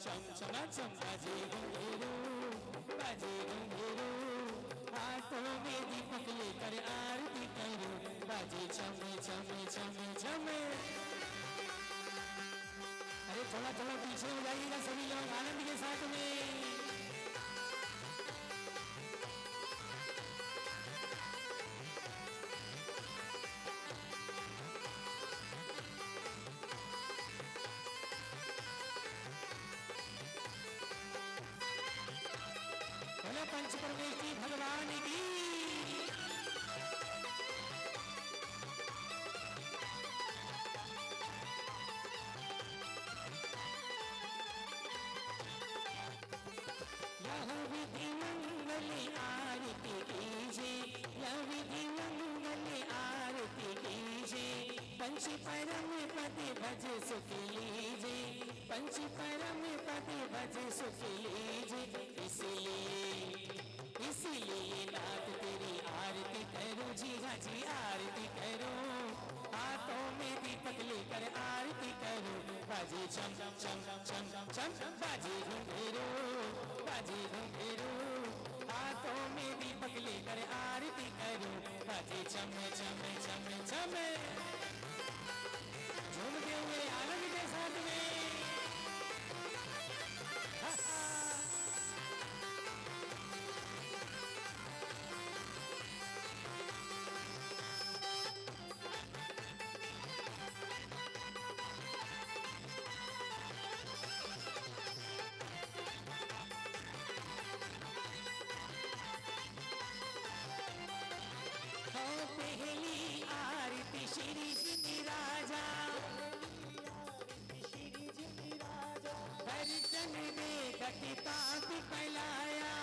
चम चमा चम बाजे घुंघरू, बाजे घुंघरू, हाथों में दीपक लेकर आरती करूं, बाजे चम चम चम चम। अरे थोड़ा थोड़ा पीछे हो जाइएगा सभी लोग आनंद के साथ में। पंच परमेश्वरी भगवान की। यह विधि मंगल आरती कीजिए, यह विधि मंगल आरती कीजिए, पंच परम पति भज सुख लीजिए, पंच परम पति भज सुख लीजिए। इसलिए नाथ तेरी आरती करो जी, हाँ जी आरती करो, हाथों में दीपक लेकर आरती करो, बाजे चम चम चम चम बाजे घुंघरू, बाजे घुंघरू, हाथों में दीपक लेकर आरती करो, बाजे चम चम चम चम। झूमते हुए आनंद के साथ में पहली आरती श्री जी राजा, दर्शन देखती ताप फैलाया,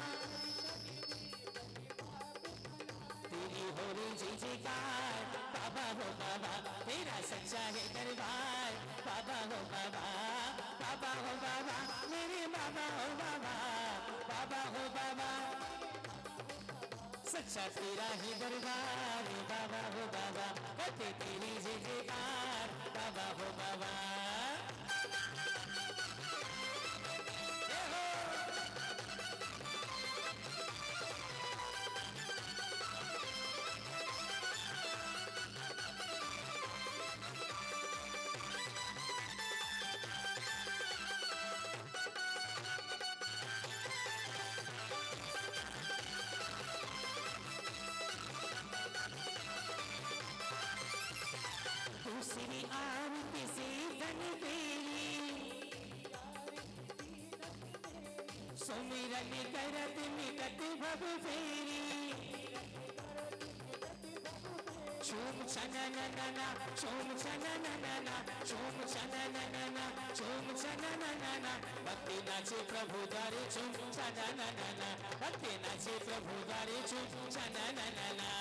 तेरी हो रही जय जयकार, बाबा हो बाबा तेरा सच्चा है दरबार, बाबा हो बाबा, बाबा हो बाबा मेरे बाबा हो बाबा, बाबा हो बाबा सच्चा तेरा ही दरबार, बाबा हो बाबा कहते तेरी जय जयकार, बाबा हो बाबा। दूसरी आरती से धन तेरी, सुमिरन करत निकट भव फेरी, चूम छननना चूम छननना चूम छननना चूम छननना, भक्ति नाचे प्रभु द्वारे चूम छननना, भक्ति नाचे प्रभु द्वारे चूम छननना।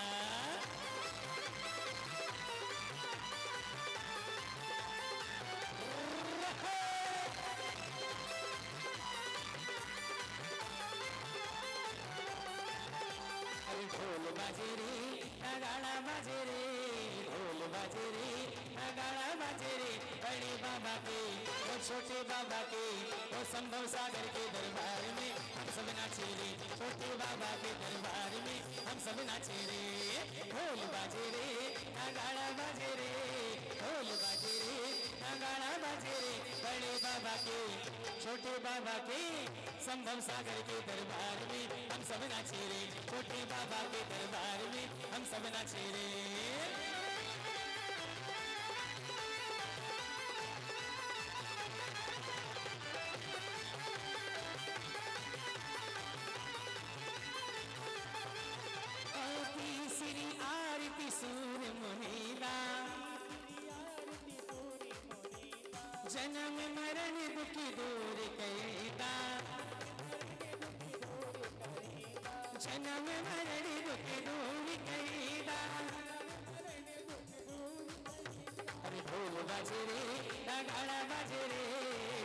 ढोल बाजे रे नगाड़ा बाजे रे, ढोल बाजे रे नगाड़ा बाजे रे, बड़े बाबा के और छोटे बाबा के और संभव सागर के दरबार में हम सब नाचे रे, छोटे बाबा के दरबार में हम सब नाचे रे। ढोल बाजे रे नगाड़ा बाजे रे, ढोल बाजे रे नगाड़ा बाजे रे, बड़े बाबा के छोटे बाबा के संभव सागर के दरबार में हम सब नाचे रे, छोटे बाबा के दरबार में हम सब नाचे रे। तीसरी आरती सूर्य मुनीदा, जन्म मरण दुख दूर करेगा, जन्म मरण दुख दूर करेगा। अरे ढोल बाजे रे नगाड़ा बाजे रे,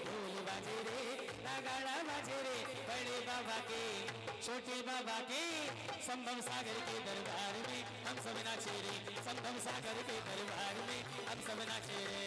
ढोल बाजे रे नगाड़ा बाजे रे, बड़े बाबा के छोटे बाबा के संभव सागर के दरबार में हम सब नाचे रे, संभव सागर के दरबार में हम सब नाचे रे।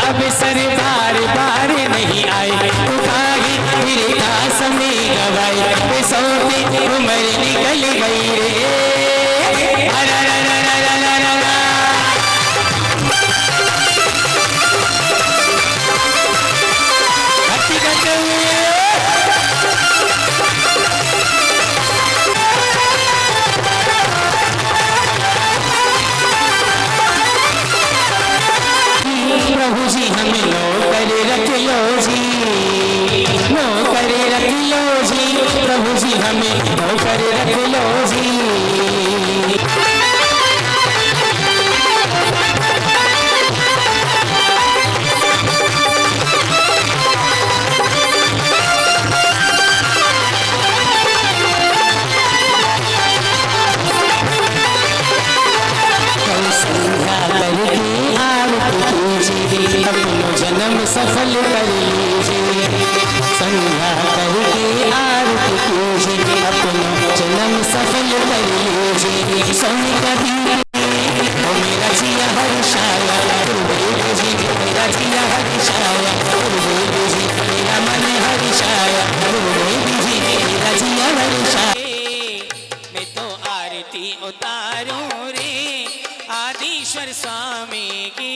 अब सर बार बार नहीं आए, उठाई फिर का समय गवाए, सोती उम्र निकल गई रे। प्रभु जी हमें नौकर रख लो जी, नौकर रख लो जी, प्रभु जी हमें नौकर रख लो जी। अपनो जन्म सफल कर लीजिए, संध्या करके आरती कीजिए, अपनो जन्म सफल कर लीजिए। सोनी कभी ओ मेरा जिया हर्षाया गुरुदेव जी, मेरा जिया हर्षाया गुरुदेव जी, मेरा मन हर्षाया गुरुदेव जी, मेरा जिया हर्षाया। मैं तो आरती उतारूं रे आदिश्वर स्वामी की।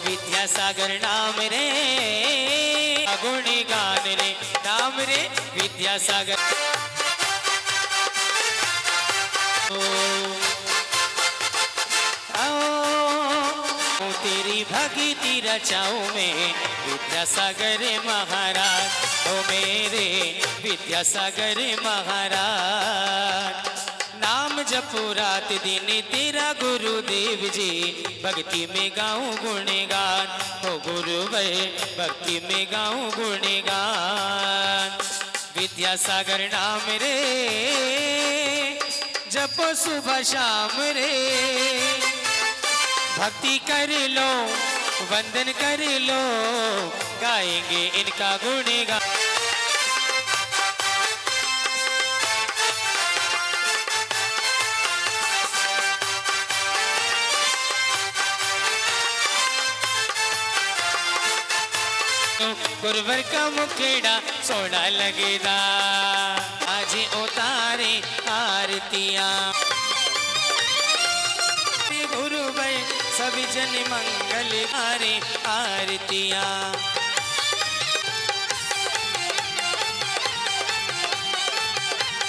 विद्यासागर नाम रे गुणगान रे, नाम रे विद्यासागर। तेरी भक्ति रचाऊं मैं विद्यासागर महाराज, ओ मेरे विद्यासागर महाराज। नाम जपो रात दिन तेरा गुरुदेव जी, भक्ति में गाऊं गुणगान, ओ गुरुवर भक्ति में गाऊं गुणगान। विद्यासागर नाम रे जपो सुबह शाम रे, भक्ति कर लो वंदन कर लो, गाएंगे इनका गुणगान। गुरुवर का मुखेड़ा सोना लगेगा, आज उतारे आरतियां। गुरुवर सभी जन मंगल हारे आरतियां।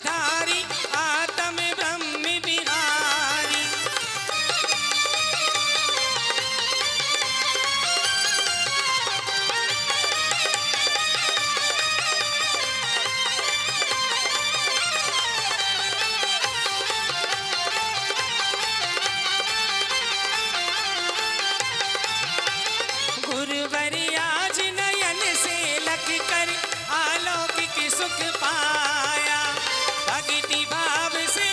धारी आत्म ब्रह्म बिहारी, सुख पाया, भक्ति भाव से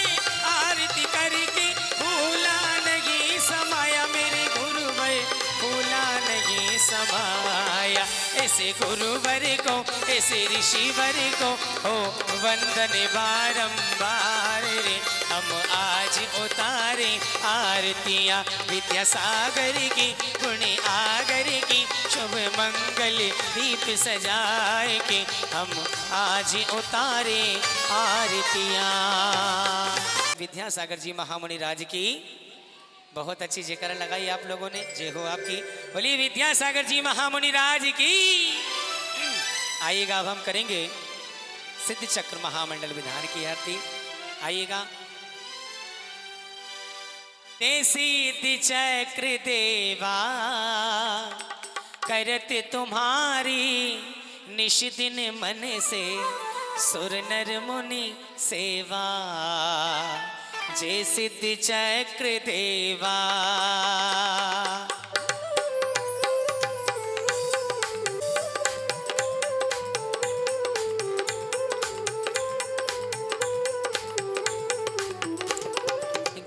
आरती करके भूला नहीं समाया, मेरे गुरुवर भूला नहीं समाया। ऐसे गुरुवर को ऐसे ऋषिवर को हो वंदन बारंबार रे, हम आज उतारे आरतियां विद्यासागर की गुण आगर की, शुभ मंगल दीप सजाए के हम आज उतारे आरतियां। विद्यासागर जी महामुनि राज की बहुत अच्छी जयकारा लगाई आप लोगों ने, जय हो आपकी। बोलिए विद्यासागर जी महामुनि राज की। आइएगा अब हम करेंगे सिद्ध चक्र महामंडल विधान की आरती। आइएगा। सिद्ध चक्र देवा करत तुम्हारी, निश दिन मन से सुर नर मुनि सेवा, जय सिद्ध चक्र देवा।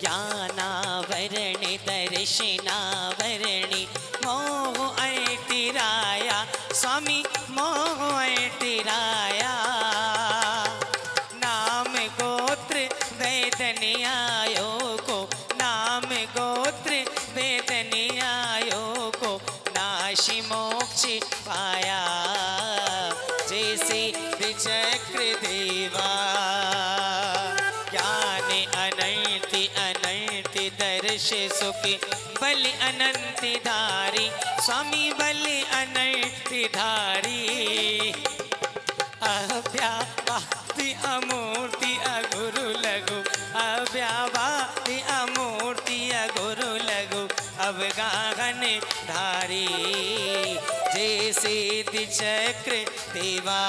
ज्ञानावरण दर्शनावरणी मोह अतिराया, छाया जैसे चक्र देवा। ज्ञान अनंत अनंत दर्श सुख बल अनंत धारी स्वामी बल अनंत धारी। अव्यावाति अमूर्ति अगुरु लघु अव्यावाति अमूर्ति अगुरु लघु अवगाहन धारी जैसे चक्र देवा।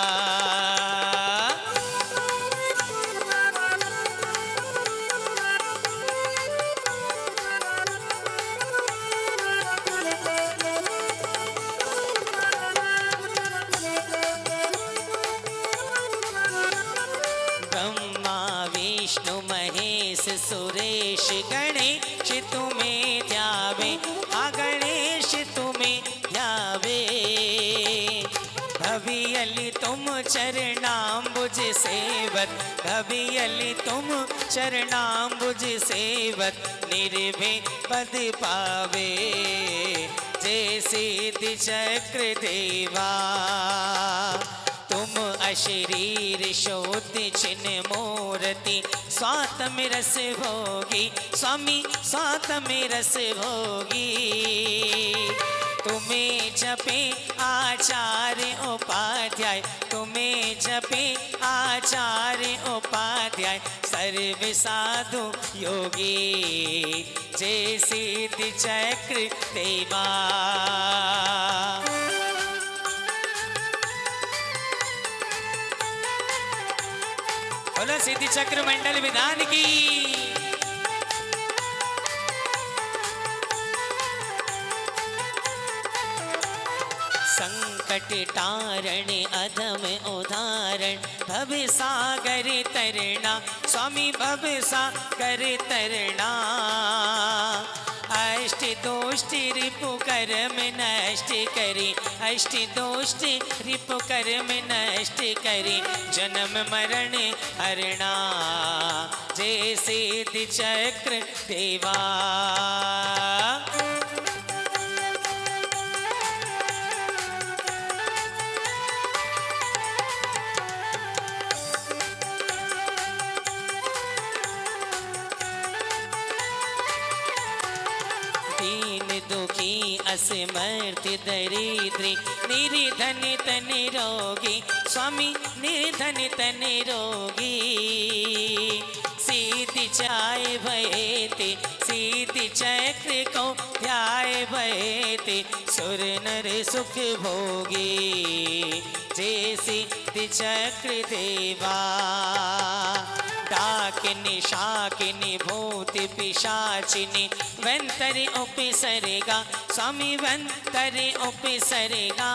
ब्रह्मा विष्णु महेश सुरेश गणेश तुम्हें ध्यावे आ गणेश तुम्हें ध्यावे। भवियलि तुम चरणाम्बुज सेवत भवियलि तुम चरणाम्बुज सेवत निर्भय पद पावे जैसे चक्र देवा। तुम अशरीर शोध चिन्ह मूर्ति स्वात्म रस भोगी स्वामी स्वात्म रस भोगी। तुम्हें जपे आचार्य उपाध्याय तुम्हें जपे आचार्य उपाध्याय सर्व साधु योगी जैसे चक्र देवा। बोलो सिद्धि चक्र मंडल विधान की। संकट टारण अधम उदाहरण भव सागर तरना स्वामी भव सागर तरना। अष्ट दोष्टि रिपु कर्म नष्ट करी अष्ट दोष्टि रिपु कर्म नष्ट करी जन्म मरण हरणा जैसे चक्र देवा। दुखी असमर्थ दरिद्री निर्धन तन रोगी स्वामी निर्धन तन रोगी। सीति चाय भयते सीति चक्र को ध्याय भयते सुर नर सुख भोगी जैसे चक्र देवा। डाकिनी शाकिनी भूति पिशाचिनी वंतरि उपसरेगा स्वामी वंतरि उपसरेगा।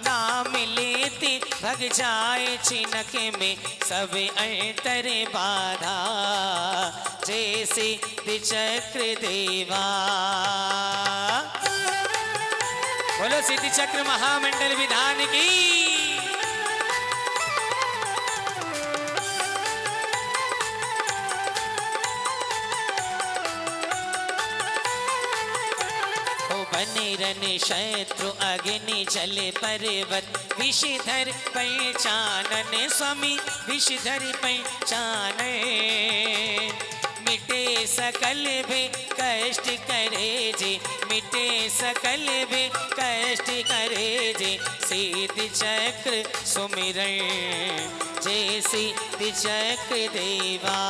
नाम लेते भग जाए चिनक में सब अंतर बाधा जैसे चक्र देवा। बोलो सिद्धि चक्र महामंडल विधान की। बनिरन शत्रु अग्नि जल पर्वत विषधर पहचानन स्वामी विषधर पहचाने। मिटे सकल भी कष्ट करे जे मिटे सकल भी कष्ट करे जे सिद्धि चक्र सुमिरन जैसे चक्र देवा।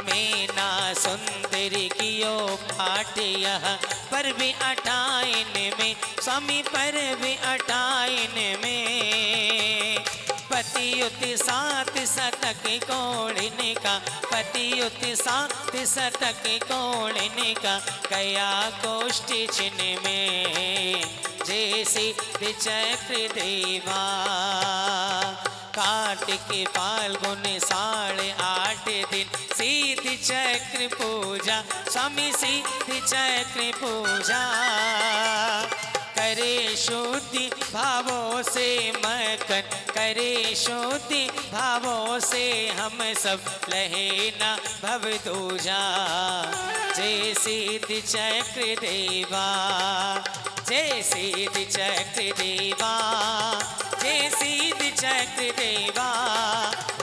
मैना सुंदरी कियो पाठ यह पर भी अटाइन में स्वामी पर भी अटाइन में। पतियुत सात शतक कोड़ने का पतियुत सात शतक कोड़ने का कया कोष्ठ चिन्ह में जैसे चक्र देवा। कार्तिक फाल्गुन 8.5 दिन सिद्धि चक्र पूजा स्वामी सिद्धि चक्र पूजा। करे शुद्धि भावों से मक्खन करे शुद्धि भावों से हम सब लहे न भव दूजा जय सिद्धि चक्र देवा। जय सिद्ध चक्र देवा, जय सिद्ध चक्र देवा,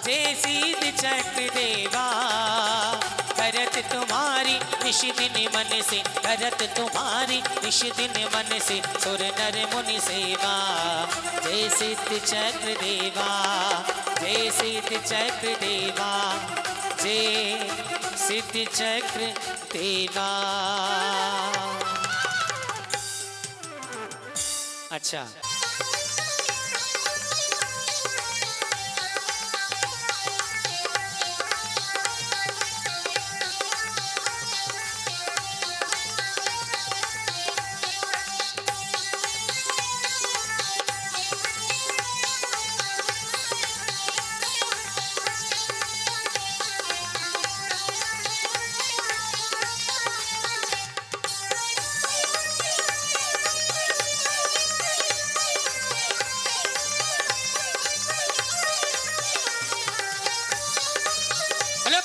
जय सिद्ध चक्र देवा। करत तुम्हारी निश दिन मन से, करत तुम्हारी निश दिन मन से, सुर नर मुनि सेवा। जय सिद्ध चक्र देवा, जय सिद्ध चक्र देवा, जय सिद्ध चक्र देवा। अच्छा,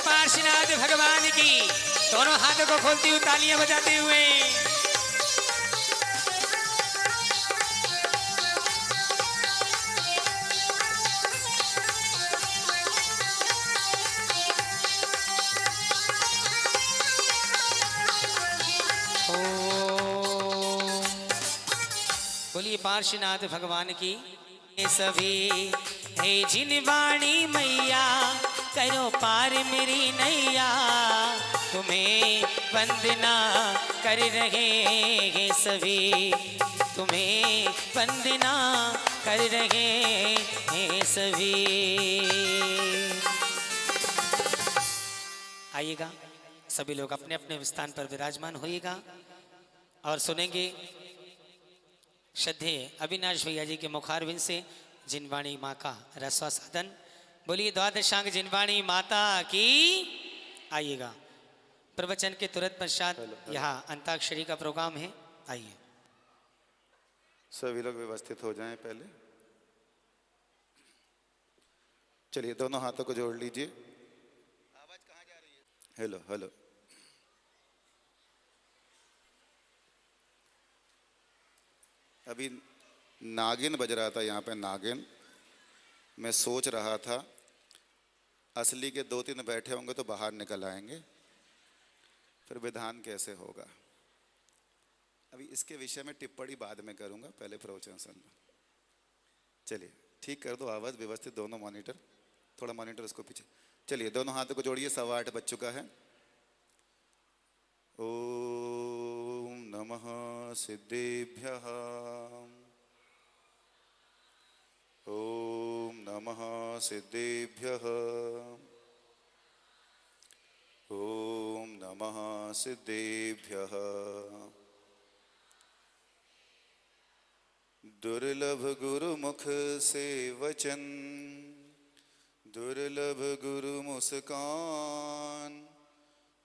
पार्श्वनाथ भगवान की दोनों हाथों को खोलती हुई तालियां बजाते हुए। बोलिए पार्श्वनाथ भगवान की। ये सभी है जिन वाणी मैया, करो पार मेरी नैया। तुम्हें वंदना कर रहे हैं सभी, तुम्हें वंदना कर रहे हैं सभी। आइएगा सभी लोग अपने अपने स्थान पर विराजमान होइएगा और सुनेंगे श्रद्धेय अविनाश भैया जी के मुखारविंद से जिनवाणी माँ का रसवासादन। बोलिए द्वादशांग जिनवाणी माता की। आइएगा प्रवचन के तुरंत पश्चात यहाँ अंताक्षरी का प्रोग्राम है। आइए सभी लोग व्यवस्थित हो जाएं पहले। चलिए दोनों हाथों को जोड़ लीजिए। आवाज कहाँ जा रही है? Hello hello. अभी नागिन बज रहा था यहाँ पे, नागिन। मैं सोच रहा था असली के 2-3 बैठे होंगे तो बाहर निकल आएंगे, फिर विधान कैसे होगा। अभी इसके विषय में टिप्पणी बाद में करूंगा, पहले प्रवचन सुन लो। चलिए ठीक कर दो आवाज़ व्यवस्थित, दोनों मॉनिटर, थोड़ा मॉनिटर उसको पीछे। चलिए दोनों हाथों को जोड़िए। 8:15 बज चुका है। ओम नमः सिद्धेभ्यः, ओम नमः सिद्धेभ्यः, ओम नमः सिद्धेभ्यः। दुर्लभ गुरुमुख से वचन, दुर्लभ गुरु मुस्कान,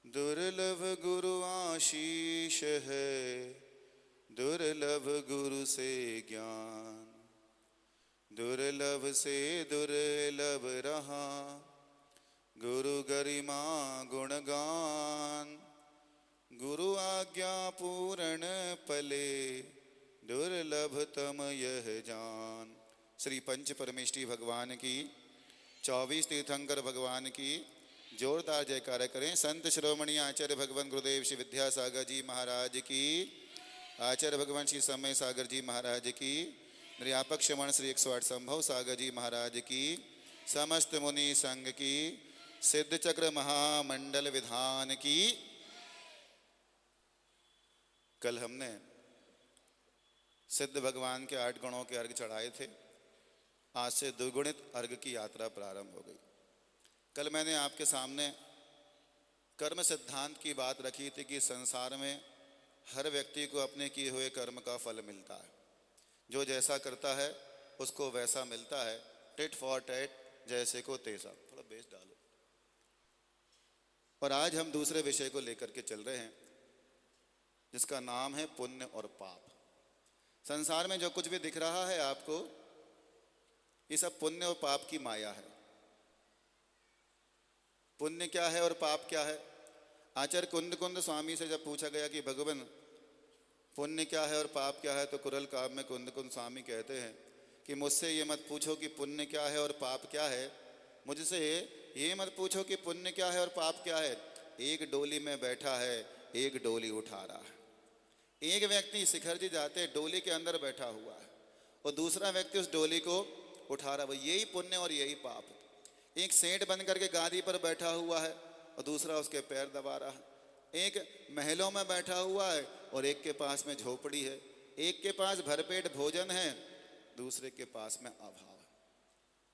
दुर्लभ गुरु आशीष है, दुर्लभ गुरु से ज्ञान। दुर्लभ से दुर्लभ रहा गुरु गरिमा गुणगान। गुरु आज्ञा पूर्ण पले, दुर्लभतम यह जान। श्री पंच परमेष्ठी भगवान की, 24 तीर्थंकर भगवान की जोरदार जयकारा करें। संत शिरोमणि आचार्य भगवान गुरुदेव श्री विद्यासागर जी महाराज की, आचार्य भगवान श्री समय सागर जी महाराज की, निर्यापक श्रमण श्री 108 संभव सागर जी महाराज की, समस्त मुनि संघ की, सिद्ध चक्र महामंडल विधान की। कल हमने सिद्ध भगवान के 8 गुणों के अर्घ चढ़ाए थे। आज से द्विगुणित अर्घ की यात्रा प्रारंभ हो गई। कल मैंने आपके सामने कर्म सिद्धांत की बात रखी थी कि संसार में हर व्यक्ति को अपने किए हुए कर्म का फल मिलता है। जो जैसा करता है उसको वैसा मिलता है। टिट फॉर टैट, जैसे को तैसा। थोड़ा बेस डालो। और आज हम दूसरे विषय को लेकर के चल रहे हैं जिसका नाम है पुण्य और पाप। संसार में जो कुछ भी दिख रहा है आपको, ये सब पुण्य और पाप की माया है। पुण्य क्या है और पाप क्या है? आचार्य कुंद कुंद स्वामी से जब पूछा गया कि भगवान पुण्य क्या है और पाप क्या है, तो कुरल काव्य में कुंद कुंद स्वामी कहते हैं कि मुझसे ये मत पूछो कि पुण्य क्या है और पाप क्या है, मुझसे ये मत पूछो कि पुण्य क्या है और पाप क्या है। एक डोली में बैठा है, एक डोली उठा रहा है। एक व्यक्ति शिखर जी जाते डोली के अंदर बैठा हुआ है और दूसरा व्यक्ति उस डोली को उठा रहा है। यही पुण्य और यही पाप। एक सेठ बन करके गादी पर बैठा हुआ है और दूसरा उसके पैर दबा रहा है। एक महलों में बैठा हुआ है और एक के पास में झोपड़ी है। एक के पास भरपेट भोजन है, दूसरे के पास में अभाव है।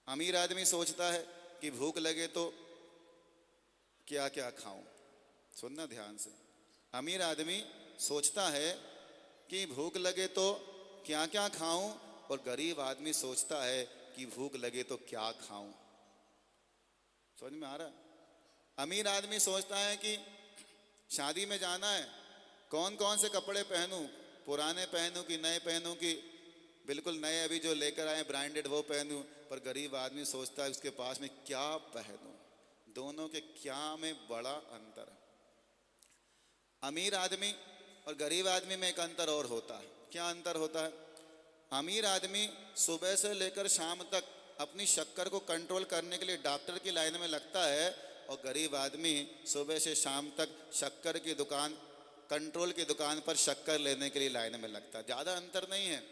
अमीर आदमी सोचता है कि भूख लगे तो क्या क्या खाऊं। सुनना ध्यान से। अमीर आदमी सोचता है कि भूख लगे तो क्या क्या खाऊं, और गरीब आदमी सोचता है कि भूख लगे तो क्या खाऊं। समझ में आ रहा है? अमीर आदमी सोचता है कि शादी में जाना है, कौन कौन से कपड़े पहनूं, पुराने पहनूं कि नए पहनूं, कि बिल्कुल नए अभी जो लेकर आए ब्रांडेड वो पहनूं। पर गरीब आदमी सोचता है उसके पास में क्या पहनूं। दोनों के क्या में बड़ा अंतर है। अमीर आदमी और गरीब आदमी में एक अंतर और होता है। क्या अंतर होता है? अमीर आदमी सुबह से लेकर शाम तक अपनी शक्कर को कंट्रोल करने के लिए डॉक्टर की लाइन में लगता है, और गरीब आदमी सुबह से शाम तक शक्कर की दुकान, कंट्रोल की दुकान पर शक्कर लेने के लिए लाइन में लगता है। ज़्यादा अंतर नहीं है।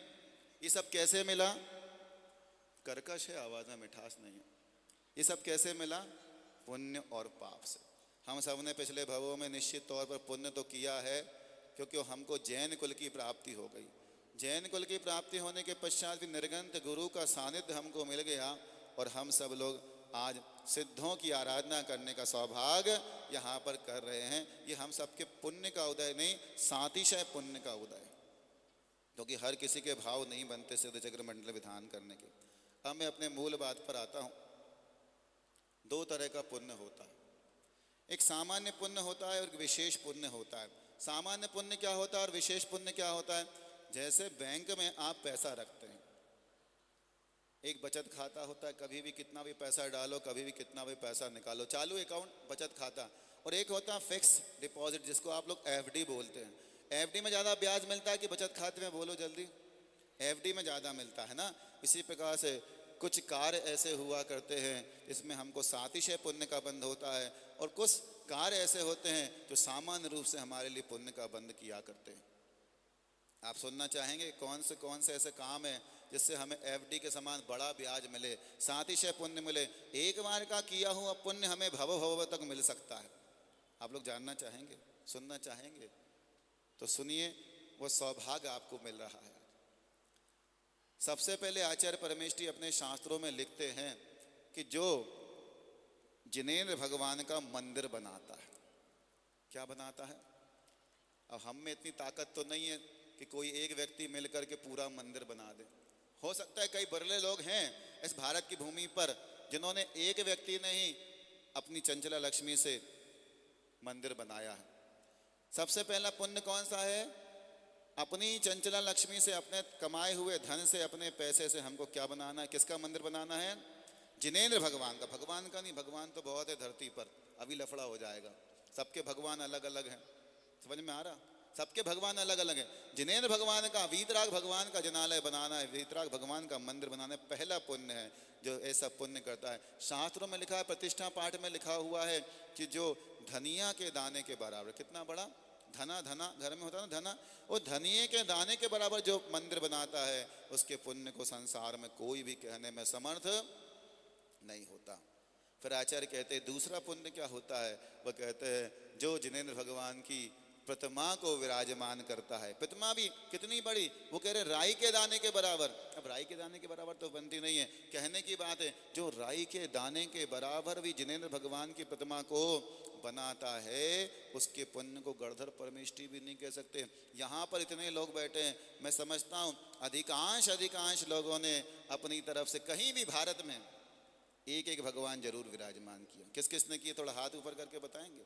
ये सब कैसे मिला? कर्कश है, आवाज़ में मिठास नहीं है। ये सब कैसे मिला? पुण्य और पाप से। हम सब ने पिछले भवों में निश्चित तौर पर पुण्य तो किया है, क्योंकि हमको जैन कुल की प्राप्ति हो गई। जैन कुल की प्राप्ति होने के पश्चात भी निर्गंत गुरु का सानिध्य हमको मिल गया, और हम सब लोग आज सिद्धों की आराधना करने का सौभाग्य यहाँ पर कर रहे हैं। ये हम सबके पुण्य का उदय नहीं, सातिशय पुण्य का उदय, क्योंकि हर किसी के भाव नहीं बनते सिद्ध चक्र मंडल विधान करने के। अब मैं अपने मूल बात पर आता हूँ। दो तरह का पुण्य होता है। एक सामान्य पुण्य होता है और एक विशेष पुण्य होता है। सामान्य पुण्य क्या होता है और विशेष पुण्य क्या होता है? जैसे बैंक में आप पैसा रखते हैं, एक बचत खाता होता है, कभी भी कितना भी पैसा डालो, कभी भी कितना भी पैसा निकालो, चालू अकाउंट बचत खाता। और एक होता है फिक्स डिपॉजिट, जिसको आप लोग एफडी बोलते हैं। एफडी में ज़्यादा ब्याज मिलता है कि बचत खाते में? बोलो जल्दी। एफडी में ज़्यादा मिलता है ना। इसी प्रकार से कुछ कार्य ऐसे हुआ करते हैं जिसमें हमको सातिशय पुण्य का बंध होता है, और कुछ कार्य ऐसे होते हैं जो सामान्य रूप से हमारे लिए पुण्य का बंध किया करते हैं। आप सुनना चाहेंगे कौन से ऐसे काम है जिससे हमें एफडी के समान बड़ा ब्याज मिले, सातिशय पुण्य मिले? एक बार का किया हुआ पुण्य हमें भव भव तक मिल सकता है। आप लोग जानना चाहेंगे, सुनना चाहेंगे? तो सुनिए, वो सौभाग्य आपको मिल रहा है। सबसे पहले आचार्य परमेष्ठी अपने शास्त्रों में लिखते हैं कि जो जिनेंद्र भगवान का मंदिर बनाता है, क्या बनाता है? अब हम में इतनी ताकत तो नहीं है कि कोई एक व्यक्ति मिलकर के पूरा मंदिर बना दे। हो सकता है कई बरले लोग हैं इस भारत की भूमि पर जिन्होंने एक व्यक्ति ने ही अपनी चंचला लक्ष्मी से मंदिर बनाया है। सबसे पहला पुण्य कौन सा है? अपनी चंचला लक्ष्मी से, अपने कमाए हुए धन से, अपने पैसे से हमको क्या बनाना है? किसका मंदिर बनाना है? जिनेंद्र भगवान का। भगवान का नहीं, भगवान तो बहुत है धरती पर, अभी लफड़ा हो जाएगा। सबके भगवान अलग अलग हैं, समझ में आ रहा? सबके भगवान अलग अलग हैं। जिनेंद्र भगवान का, वीतराग भगवान का जनालय बनाना है, वीतराग भगवान का मंदिर बनाना है, पहला पुण्य है जो ऐसा पुण्य करता है। शास्त्रों में लिखा है, प्रतिष्ठा पाठ में लिखा हुआ है कि जो धनिया के दाने के बराबर, कितना बड़ा धना, धना घर में होता है ना धना, वो धनिये के दाने के बराबर जो मंदिर बनाता है, उसके पुण्य को संसार में कोई भी कहने में समर्थ नहीं होता। फिर आचार्य कहते हैं दूसरा पुण्य क्या होता है? वह कहते हैं जो जिनेंद्र भगवान की प्रतिमा को विराजमान करता है। प्रतिमा भी कितनी बड़ी? वो कह रहे राई के दाने के बराबर। अब राई के दाने के बराबर तो बनती नहीं है, कहने की बात है जो राई के दाने के बराबर भी जिनेंद्र भगवान की प्रतिमा को बनाता है, उसके पुण्य को गणधर परमेष्ठी भी नहीं कह सकते। यहाँ पर इतने लोग बैठे हैं, मैं समझता हूँ अधिकांश लोगों ने अपनी तरफ से कहीं भी भारत में एक एक भगवान जरूर विराजमान किया। किस किस ने किए? थोड़ा हाथ ऊपर करके बताएंगे।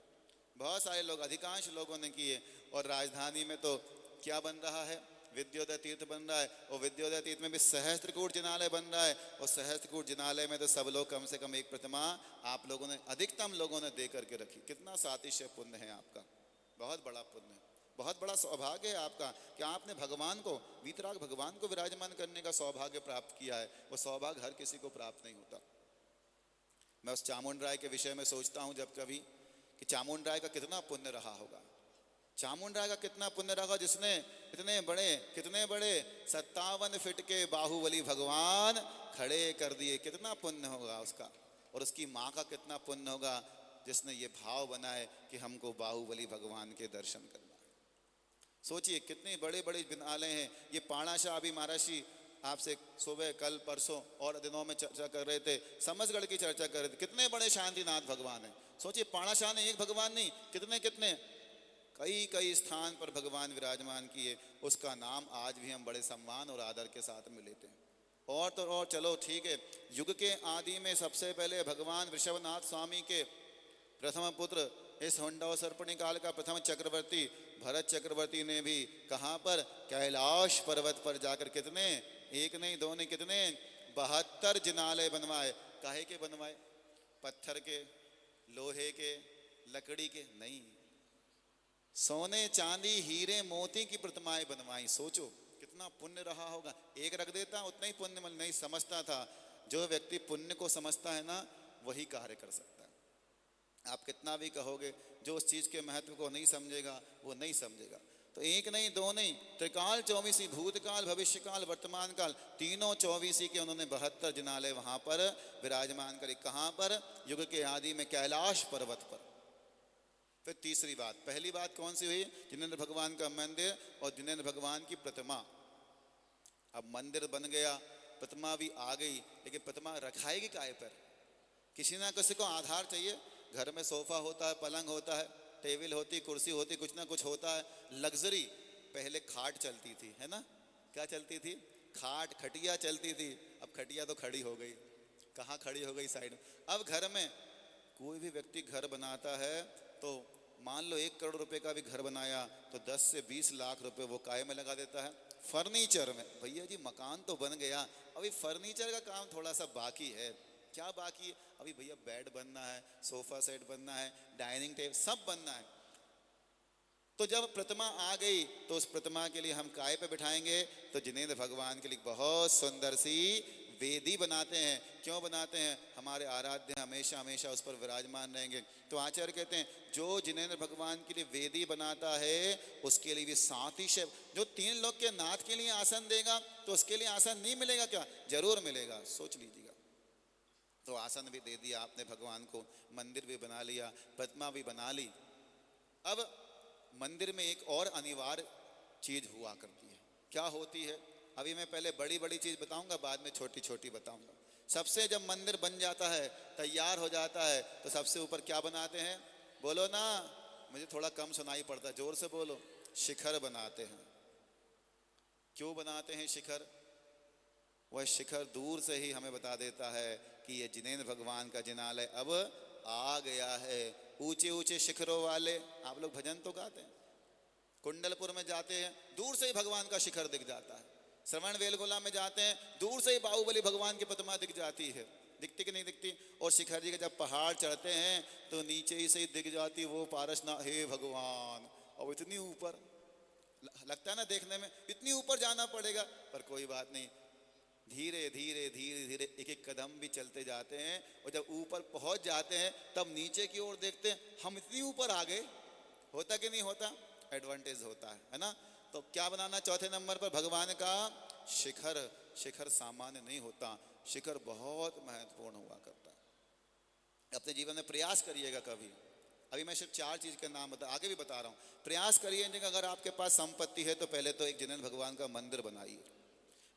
बहुत सारे लोग, अधिकांश लोगों ने किए। और राजधानी में तो क्या बन रहा है? विद्योदय तीर्थ बन रहा है, और विद्योदय तीर्थ में भी सहस्त्रकूट जिनालय बन रहा है। और सहस्त्रकूट जिनालय में तो सब लोग कम से कम एक प्रतिमा आप लोगों ने, अधिकतम लोगों ने दे करके रखी। कितना सातिशय पुण्य है आपका, बहुत बड़ा पुण्य है। बहुत बड़ा सौभाग्य है आपका कि आपने भगवान को, वीतराग भगवान को विराजमान करने का सौभाग्य प्राप्त किया है। वो सौभाग्य हर किसी को प्राप्त नहीं होता। मैं उस चामुंडराय के विषय में सोचता हूँ जब कभी कि चामुंडराय का कितना पुण्य रहा होगा, चामुंडराय का कितना पुण्य रहा, जिसने कितने बड़े 57 फीट के बाहुबली भगवान खड़े कर दिए। कितना पुण्य होगा उसका। और उसकी माँ का कितना पुण्य होगा जिसने ये भाव बनाए कि हमको बाहुबली भगवान के दर्शन करना है। सोचिए कितने बड़े बड़े विद्यालय हैं। ये पाणाशाह, अभी महाराष्ट्री आपसे सुबह कल परसों और दिनों में चर्चा कर रहे थे, समझगढ़ की चर्चा कर रहे थे, कितने बड़े शांतिनाथ भगवान हैं। सोचिए पाणाशाह ने एक भगवान नहीं, कितने कई स्थान पर भगवान विराजमान किए। उसका नाम आज भी हम बड़े सम्मान और आदर के साथ में लेते हैं। और तो और चलो ठीक है, युग के आदि में सबसे पहले भगवान ऋषभनाथ स्वामी के प्रथम पुत्र, इस हुंडा सर्पणी काल का प्रथम चक्रवर्ती भरत चक्रवर्ती ने भी कहाँ पर, कैलाश पर्वत पर जाकर कितने, एक नहीं दो नहीं, कितने 72 जिनालय बनवाए। काहे के बनवाए? पत्थर के, लोहे के, लकड़ी के नहीं, सोने चांदी हीरे मोती की प्रतिमाएं बनवाई। सोचो कितना पुण्य रहा होगा। एक रख देता उतना ही पुण्य नहीं समझता था। जो व्यक्ति पुण्य को समझता है ना, वही कार्य कर सकता है। आप कितना भी कहोगे, जो उस चीज के महत्व को नहीं समझेगा वो नहीं समझेगा। तो एक नहीं दो नहीं, त्रिकाल 24, भूतकाल भविष्यकाल वर्तमान काल, तीनों 24 के उन्होंने 72 जिनालय वहां पर विराजमान करे। कहां पर? युग के आदि में कैलाश पर्वत पर। फिर तीसरी बात, पहली बात कौन सी हुई? जिनेंद्र भगवान का मंदिर और जिनेंद्र भगवान की प्रतिमा। अब मंदिर बन गया, प्रतिमा भी आ गई, लेकिन प्रतिमा रखाएगी काय पर? किसी ना किसी को आधार चाहिए। घर में सोफा होता है, पलंग होता है, टेबल होती, कुर्सी होती, कुछ ना कुछ होता है। लग्जरी पहले खाट चलती थी, है ना? क्या चलती थी? खाट, खटिया चलती थी। अब खटिया तो खड़ी हो गई, कहाँ खड़ी हो गई? साइड में। अब घर में कोई भी व्यक्ति घर बनाता है तो मान लो 1 करोड़ रुपए का भी घर बनाया तो 10 से 20 लाख रुपए वो काय में लगा देता है? फर्नीचर में। भैया जी मकान तो बन गया, अभी फर्नीचर का काम थोड़ा सा बाकी है। क्या बाकी है? अभी भैया बेड बनना है, सोफा सेट बनना है, डाइनिंग टेबल सब बनना है। तो जब प्रतिमा आ गई तो उस प्रतिमा के लिए हम काय पे बिठाएंगे? तो जिनेंद्र भगवान के लिए बहुत सुंदर सी वेदी बनाते हैं। क्यों बनाते हैं? हमारे आराध्य हमेशा हमेशा उस पर विराजमान रहेंगे। तो आचार्य कहते हैं जो जिनेंद्र भगवान के लिए वेदी बनाता है उसके लिए भी साथ ही शिव, जो 3 लोग के नाथ के लिए आसन देगा तो उसके लिए आसन नहीं मिलेगा क्या? जरूर मिलेगा, सोच लीजिएगा। तो आसन भी दे दिया आपने भगवान को, मंदिर भी बना लिया, प्रतिमा भी बना ली। अब मंदिर में एक और अनिवार्य चीज हुआ करती है। क्या होती है? अभी मैं पहले बड़ी बड़ी चीज बताऊंगा, बाद में छोटी छोटी बताऊंगा। सबसे जब मंदिर बन जाता है, तैयार हो जाता है, तो सबसे ऊपर क्या बनाते हैं? बोलो ना, मुझे थोड़ा कम सुनाई पड़ता, जोर से बोलो। शिखर बनाते हैं। क्यों बनाते हैं शिखर? वह शिखर दूर से ही हमें बता देता है कि ये जिनेंद्र भगवान का जिनालय अब आ गया है। ऊंचे ऊंचे शिखरों वाले, आप लोग भजन तो गाते हैं, कुंडलपुर में जाते हैं दूर से ही भगवान का शिखर दिख जाता है। श्रवण बेलगोला में जाते हैं दूर से ही बाहुबली भगवान की प्रतिमा दिख जाती है। दिखती कि नहीं दिखती? और शिखर जी के जब पहाड़ चढ़ते हैं तो नीचे ही से ही दिख जाती वो पारसनाथ। हे भगवान, और इतनी ऊपर लगता है ना देखने में, इतनी ऊपर जाना पड़ेगा, पर कोई बात नहीं, धीरे धीरे धीरे धीरे एक एक कदम भी चलते जाते हैं। और जब ऊपर पहुंच जाते हैं तब नीचे की ओर देखते हैं, हम इतनी ऊपर आ गए। होता कि नहीं होता? एडवांटेज होता है ना? तो क्या बनाना? चौथे नंबर पर भगवान का शिखर। शिखर सामान्य नहीं होता, शिखर बहुत महत्वपूर्ण हुआ करता है। अपने जीवन में प्रयास करिएगा कभी। अभी मैं सिर्फ 4 चीज के नाम आगे भी बता रहा हूं। प्रयास करिए, अगर आपके पास संपत्ति है तो पहले तो एक जिनेंद्र भगवान का मंदिर बनाइए।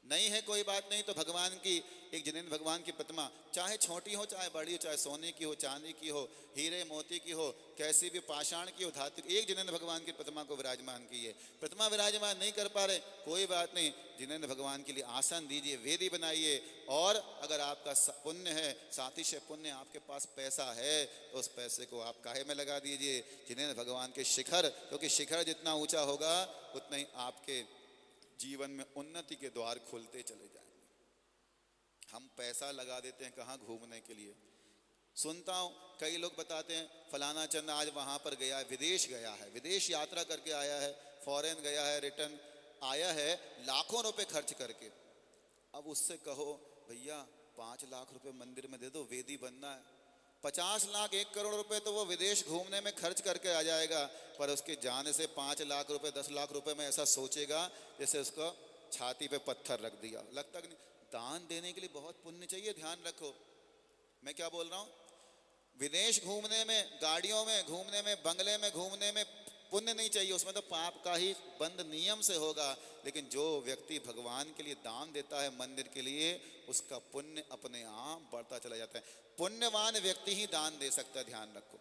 नहीं है कोई बात नहीं, तो भगवान की एक जिनेंद्र भगवान की प्रतिमा, चाहे छोटी हो चाहे बड़ी हो, चाहे सोने की हो, चांदी की हो, हीरे मोती की हो, कैसी भी पाषाण की हो, धातु, एक जिनेंद्र भगवान की प्रतिमा को विराजमान कीजिए। प्रतिमा विराजमान नहीं कर पा रहे, कोई बात नहीं, जिनेंद्र भगवान के लिए आसन दीजिए, वेदी बनाइए। और अगर आपका पुण्य है, साथी से पुण्य, आपके पास पैसा है, तो उस पैसे को आप काहे में लगा दीजिए? जिनेंद्र भगवान के शिखर, क्योंकि शिखर जितना ऊंचा होगा उतना ही आपके जीवन में उन्नति के द्वार खुलते चले जाएंगे। हम पैसा लगा देते हैं कहाँ? घूमने के लिए। सुनता हूँ कई लोग बताते हैं फलाना चंद आज वहाँ पर गया है, विदेश गया है, विदेश यात्रा करके आया है, फॉरेन गया है, रिटर्न आया है लाखों रुपए खर्च करके। अब उससे कहो भैया 5 लाख रुपए मंदिर में दे दो, वेदी बनना है। 50 लाख 1 करोड़ रुपए तो वो विदेश घूमने में खर्च करके आ जाएगा, पर उसके जाने से 5 लाख रुपए 10 लाख रुपए में ऐसा सोचेगा जैसे उसको छाती पे पत्थर रख दिया। लगता कि नहीं? दान देने के लिए बहुत पुण्य चाहिए, ध्यान रखो मैं क्या बोल रहा हूँ। विदेश घूमने में, गाड़ियों में घूमने में, बंगले में घूमने में पुण्य नहीं चाहिए, उसमें तो पाप का ही बंद नियम से होगा। लेकिन जो व्यक्ति भगवान के लिए दान देता है मंदिर के लिए, उसका पुण्य अपने आप बढ़ता चला जाता है। पुण्यवान व्यक्ति ही दान दे सकता है, ध्यान रखो।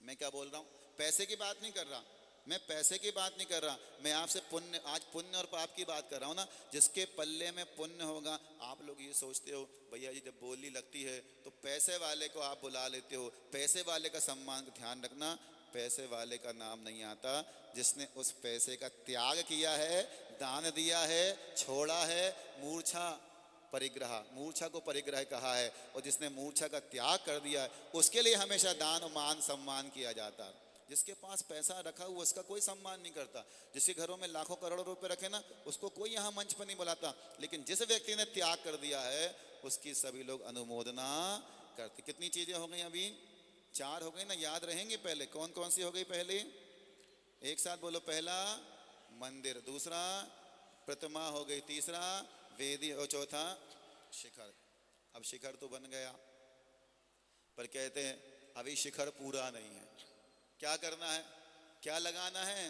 मैं क्या बोल रहा हूँ, पैसे की बात नहीं कर रहा, मैं पैसे की बात नहीं कर रहा, मैं आपसे पुण्य, आज पुण्य और पाप की बात कर रहा हूँ ना। जिसके पल्ले में पुण्य होगा, आप लोग ये सोचते हो भैया जी जब बोली लगती है तो पैसे वाले को आप बुला लेते हो, पैसे वाले का सम्मान, ध्यान रखना पैसे वाले का नाम नहीं आता, जिसने उस पैसे का त्याग किया है, दान दिया है, छोड़ा है। मूर्छा परिग्रह, मूर्छा को परिग्रह कहा है, और जिसने मूर्छा का त्याग कर दिया है उसके लिए हमेशा दान मान सम्मान किया जाता है। जिसके पास पैसा रखा हुआ उसका कोई सम्मान नहीं करता, जिसके घरों में लाखों करोड़ों रुपए रखे ना, उसको कोई यहाँ मंच पर नहीं बुलाता। लेकिन जिस व्यक्ति ने त्याग कर दिया है उसकी सभी लोग अनुमोदना करते। कितनी चीजें हो गई अभी? 4 हो गई ना, याद रहेंगे। पहले कौन कौन सी हो गई? पहले एक साथ बोलो, पहला मंदिर, दूसरा प्रतिमा हो गई, तीसरा वेदी और चौथा शिखर। अब शिखर तो बन गया, पर कहते हैं अभी शिखर पूरा नहीं है। क्या करना है? क्या लगाना है?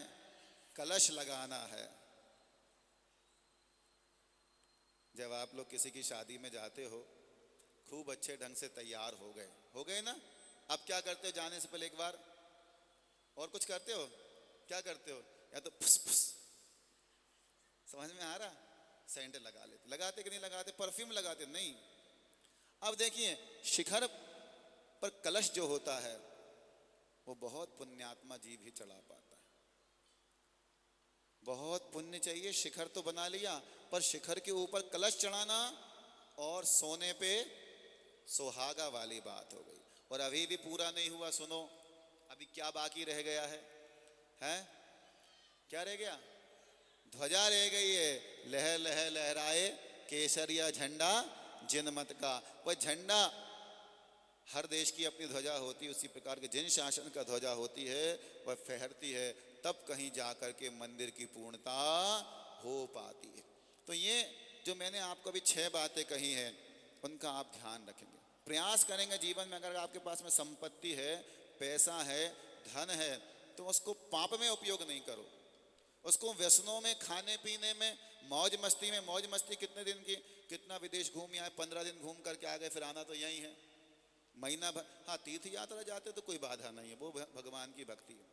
कलश लगाना है। जब आप लोग किसी की शादी में जाते हो, खूब अच्छे ढंग से तैयार हो गए ना, अब क्या करते हो? जाने से पहले एक बार और कुछ करते हो? क्या करते हो? या तो फुस फुस, समझ में आ रहा? सेंट लगा लेते, लगाते कि नहीं लगाते? परफ्यूम लगाते नहीं। अब देखिए शिखर पर कलश जो होता है वो बहुत पुण्यात्मा जीव ही चढ़ा पाता है। बहुत पुण्य चाहिए। शिखर तो बना लिया, पर शिखर के ऊपर कलश चढ़ाना और सोने पे सुहागा वाली बात हो गई। और अभी भी पूरा नहीं हुआ, सुनो अभी क्या बाकी रह गया है? हैं? क्या रह गया? ध्वजा रह गई है। लहर लहर लहराए केसरिया झंडा जिनमत का। वह झंडा, हर देश की अपनी ध्वजा होती है, उसी प्रकार के जिन शासन का ध्वजा होती है वह फहरती है, तब कहीं जाकर के मंदिर की पूर्णता हो पाती है। तो ये जो मैंने आपको अभी 6 बातें कही हैं उनका आप ध्यान रखेंगे, प्रयास करेंगे जीवन में। अगर आपके पास में संपत्ति है, पैसा है, धन है, तो उसको पाप में उपयोग नहीं करो, उसको व्यसनों में, खाने पीने में, मौज मस्ती में। मौज मस्ती कितने दिन की? कितना विदेश घूम आए, 15 दिन घूम करके आ गए, फिर आना तो यही है, महीना भर। हाँ तीर्थ यात्रा जाते तो कोई बाधा नहीं है, वो भगवान की भक्ति है।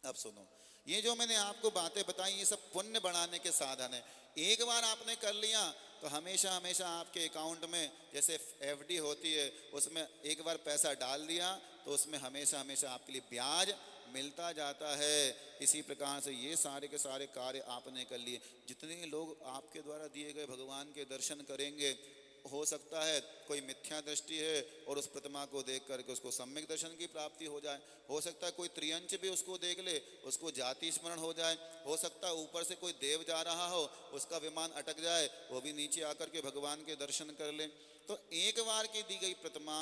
अब सुनो, ये जो मैंने आपको बातें बताई ये सब पुण्य बढ़ाने के साधन है। एक बार आपने कर लिया तो हमेशा हमेशा आपके अकाउंट में, जैसे एफडी होती है उसमें एक बार पैसा डाल दिया तो उसमें हमेशा हमेशा आपके लिए ब्याज मिलता जाता है। इसी प्रकार से ये सारे के सारे कार्य आपने कर लिए। जितने लोग आपके द्वारा दिए गए भगवान के दर्शन करेंगे, हो सकता है कोई मिथ्या दृष्टि है और उस प्रतिमा को देख करके उसको सम्यक दर्शन की प्राप्ति हो जाए, हो सकता है कोई त्रियंच भी उसको देख ले, उसको जाति स्मरण हो जाए, हो सकता है ऊपर से कोई देव जा रहा हो, उसका विमान अटक जाए, वो भी नीचे आकर के भगवान के दर्शन कर ले। तो एक बार की दी गई प्रतिमा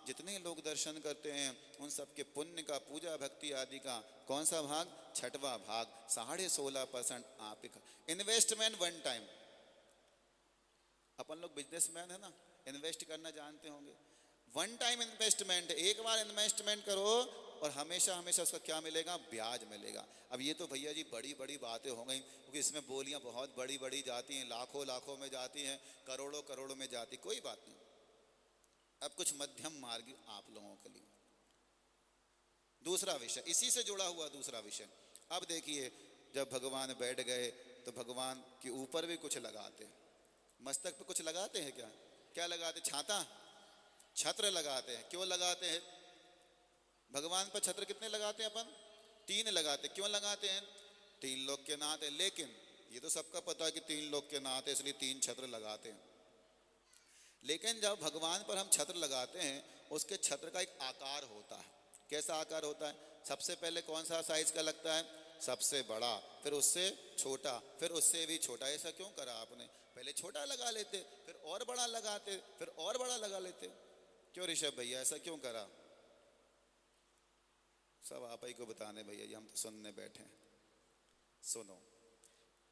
जितने लोग दर्शन करते हैं उन सबके पुण्य का, पूजा भक्ति आदि का कौन सा भाग? 6वां भाग, 16.5% आप इन्वेस्टमेंट वन टाइम। अपन लोग बिजनेसमैन है ना, इन्वेस्ट करना जानते होंगे। वन टाइम इन्वेस्टमेंट, एक बार इन्वेस्टमेंट करो और हमेशा हमेशा उसका क्या मिलेगा? ब्याज मिलेगा। अब ये तो भैया जी बड़ी बड़ी बातें हो गई, क्योंकि इसमें बोलियां बहुत बड़ी बड़ी जाती हैं, लाखों लाखों में जाती हैं, करोड़ों करोड़ों में जाती, कोई बात नहीं। अब कुछ मध्यम मार्ग आप लोगों के लिए। दूसरा विषय, इसी से जुड़ा हुआ दूसरा विषय। अब देखिए जब भगवान बैठ गए तो भगवान के ऊपर भी कुछ लगाते हैं। मस्तक पे कुछ लगाते हैं क्या? क्या लगाते? छाता, छत्र लगाते हैं। क्यों लगाते हैं? भगवान पर छत्र कितने लगाते हैं अपन? 3 लगाते। क्यों लगाते हैं? 3 लोग के नाते। लेकिन ये तो सबका पता है कि 3 लोग के नाते, इसलिए 3 छत्र लगाते हैं। लेकिन जब भगवान पर हम छत्र लगाते हैं, उसके छत्र का एक आकार होता है। कैसा आकार होता है? सबसे पहले कौन सा साइज का लगता है? सबसे बड़ा, फिर उससे छोटा, फिर उससे भी छोटा। ऐसा क्यों करा आपने? पहले छोटा लगा लेते, फिर और बड़ा लगाते, फिर और बड़ा लगा लेते। क्यों ऋषभ भैया, ऐसा क्यों करा? सब आप ही को बताने भैया जी, हम तो सुनने बैठे हैं। सुनो,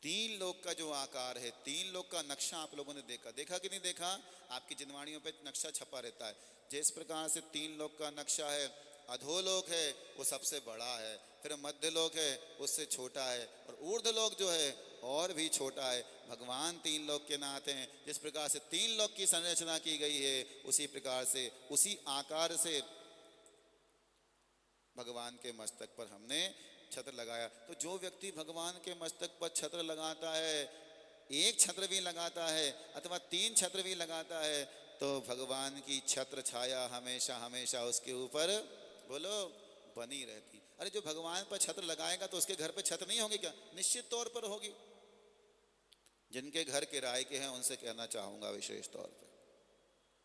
तीन लोक का जो आकार है, तीन लोक का नक्शा आप लोगों ने देखा कि नहीं देखा? आपकी जिनवाणियों पे नक्शा छपा रहता है। जिस प्रकार से तीन लोक का नक्शा है, अधोलोक है वो सबसे बड़ा है, फिर मध्य लोक है उससे छोटा है, और ऊर्ध्व लोक जो है और भी छोटा है। भगवान तीन लोक के नाथ हैं। जिस प्रकार से तीन लोक की संरचना की गई है, उसी प्रकार से, उसी आकार से भगवान के मस्तक पर हमने छत्र लगाया। तो जो व्यक्ति भगवान के मस्तक पर छत्र लगाता है, एक छत्र भी लगाता है अथवा तीन छत्र भी लगाता है, तो भगवान की छत्र छाया हमेशा हमेशा उसके ऊपर, बोलो, बनी रहती। अरे जो भगवान पर छत्र लगाएगा तो उसके घर पे छत्र नहीं होगी क्या? निश्चित तौर पर होगी। जिनके घर किराए के हैं उनसे कहना चाहूँगा विशेष तौर पर,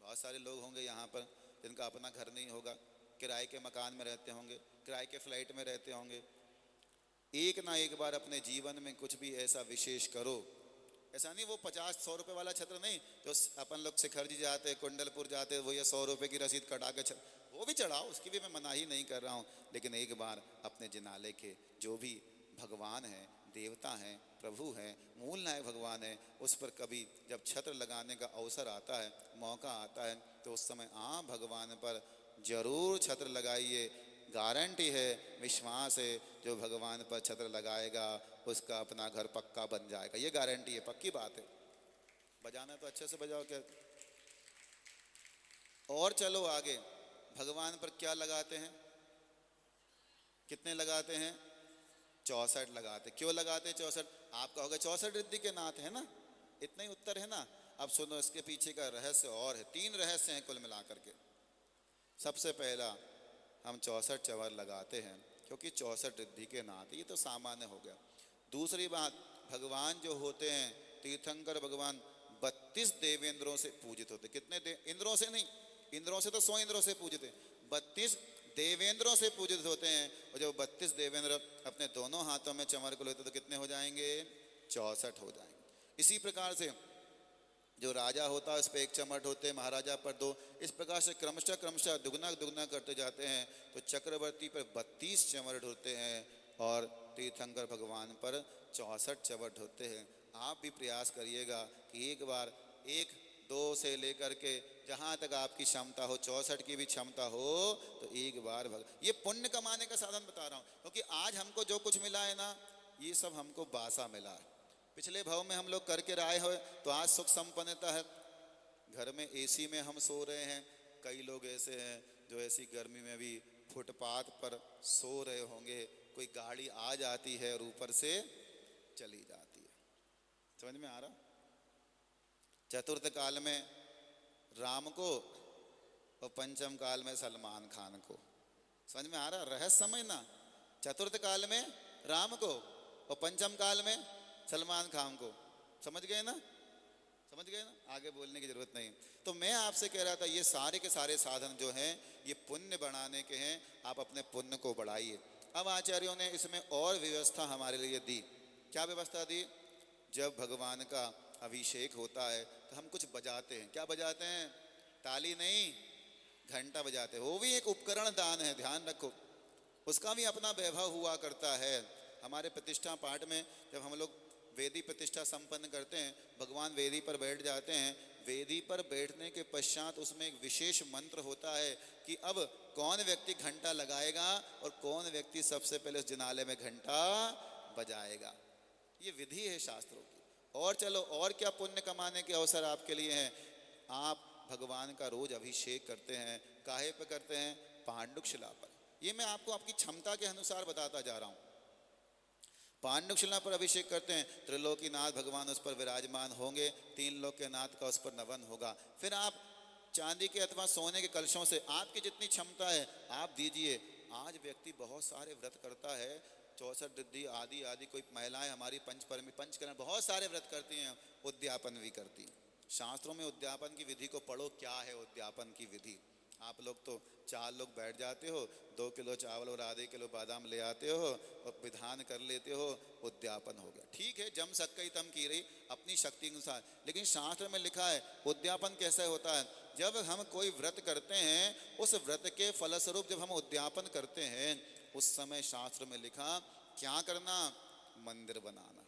बहुत सारे लोग होंगे यहाँ पर जिनका अपना घर नहीं होगा, किराए के मकान में रहते होंगे, किराए के फ्लैट में रहते होंगे। एक ना एक बार अपने जीवन में कुछ भी ऐसा विशेष करो। ऐसा नहीं वो 50-100 रुपये वाला छत्र नहीं, जो अपन लोग शिखर जी जाते, कुंडलपुर जाते, वो ये 100 रुपये की रसीद कटा के वो भी चढ़ाओ, उसकी भी मैं मनाही नहीं कर रहा हूँ। लेकिन एक बार अपने जिनालय के जो भी भगवान हैं, देवता हैं, प्रभु हैं, मूल नायक भगवान है, उस पर कभी जब छत्र लगाने का अवसर आता है, मौका आता है, तो उस समय आप भगवान पर जरूर छत्र लगाइए। गारंटी है, विश्वास है, जो भगवान पर छत्र लगाएगा उसका अपना घर पक्का बन जाएगा। ये गारंटी है, पक्की बात है। बजाना तो अच्छे से बजाओ क्या। और चलो आगे, भगवान पर क्या लगाते हैं? कितने लगाते हैं? 64 लगाते। क्यों लगाते हैं 64? आप कहोगे 64 रिद्धि के नाथ है ना, इतना ही उत्तर है ना। अब सुनो, इसके पीछे का रहस्य और है। 3 रहस्य हैं कुल मिलाकर के। सबसे पहला, हम 64 चवर लगाते हैं क्योंकि 64 रिद्धि के नाथ, ये तो सामान्य हो गया। दूसरी बात, भगवान जो होते हैं तीर्थंकर भगवान 32 देवेंद्रों से पूजित होते। कितने इंद्रों से नहीं, इंद्रों से तो 100 इंद्रों से पूजित है, 32 देवेंद्रों से पूजित होते हैं। और जब 32 देवेंद्र अपने दोनों हाथों में चमर को लेते तो कितने हो जाएंगे? 64 हो जाएंगे। इसी प्रकार से जो राजा होता है उस पर 1 चमट होते हैं, महाराजा पर 2। इस प्रकार से क्रमशः क्रमशः दुगना दुगना करते जाते हैं। तो चक्रवर्ती पर 32 चमट होते हैं और तीर्थंकर भगवान पर 64 चमट होते हैं। आप भी प्रयास करिएगा कि एक बार 1, 2 से लेकर के जहाँ तक आपकी क्षमता हो, 64 की भी क्षमता हो, तो एक बार ये पुण्य कमाने का साधन बता रहा हूँ, क्योंकि आज हमको जो कुछ मिला है ना, ये सब हमको बासा मिला है। पिछले भाव में हम लोग करके आए हुए, तो आज सुख संपन्नता है। घर में एसी में हम सो रहे हैं। कई लोग ऐसे हैं जो ऐसी गर्मी में भी फुटपाथ पर सो रहे होंगे। कोई गाड़ी आ जाती है और ऊपर से चली जाती है। समझ में आ रहा? चतुर्थ काल में राम को और पंचम काल में सलमान खान को। समझ में आ रहा रहस्य? समझना, चतुर्थ काल में राम को और पंचम काल में सलमान खान को। समझ गए ना? समझ गए ना? आगे बोलने की जरूरत नहीं। तो मैं आपसे कह रहा था, ये सारे के सारे साधन जो हैं ये पुण्य बढ़ाने के हैं। आप अपने पुण्य को बढ़ाइए। अब आचार्यों ने इसमें और व्यवस्था हमारे लिए दी। क्या व्यवस्था दी? जब भगवान का अभिषेक होता है तो हम कुछ बजाते हैं। क्या बजाते हैं? ताली नहीं, घंटा बजाते हैं। वो भी एक उपकरण दान है, ध्यान रखो। उसका भी अपना वैभव हुआ करता है। हमारे प्रतिष्ठा पाठ में जब हम लोग वेदी प्रतिष्ठा संपन्न करते हैं, भगवान वेदी पर बैठ जाते हैं। वेदी पर बैठने के पश्चात उसमें एक विशेष मंत्र होता है कि अब कौन व्यक्ति घंटा लगाएगा और कौन व्यक्ति सबसे पहले उस जिनालय में घंटा बजाएगा। ये विधि है शास्त्रों की। और चलो, और क्या पुण्य कमाने के अवसर आपके लिए हैं? आप भगवान का रोज अभिषेक करते हैं। काहे पे करते हैं? पांडुक शिला पर। ये मैं आपको आपकी क्षमता के अनुसार बताता जा रहा हूँ। पांडुक शिला पर अभिषेक करते हैं, त्रिलोकीनाथ भगवान उस पर विराजमान होंगे, 3 लोक के नाथ का उस पर नवन होगा। फिर आप चांदी के अथवा सोने के कलशों से आपकी जितनी क्षमता है आप दीजिए। आज व्यक्ति बहुत सारे व्रत करता है, 64 रिद्धि आदि आदि। कोई महिलाएं हमारी पंचकर्मी पंचकर्म बहुत सारे व्रत करती हैं, उद्यापन भी करती हैं, शास्त्रों में उद्यापन की विधि को पढ़ो, क्या है उद्यापन की विधि। आप लोग तो 4 लोग बैठ जाते हो, 2 किलो चावल और आधे किलो बादाम ले आते हो और विधान कर लेते हो, उद्यापन हो गया। ठीक है, जम सकई तम की रही अपनी शक्ति के अनुसार, लेकिन शास्त्र में लिखा है उद्यापन कैसे होता है। जब हम कोई व्रत करते हैं, उस व्रत के फलस्वरूप जब हम उद्यापन करते हैं, उस समय शास्त्र में लिखा क्या करना, मंदिर बनाना।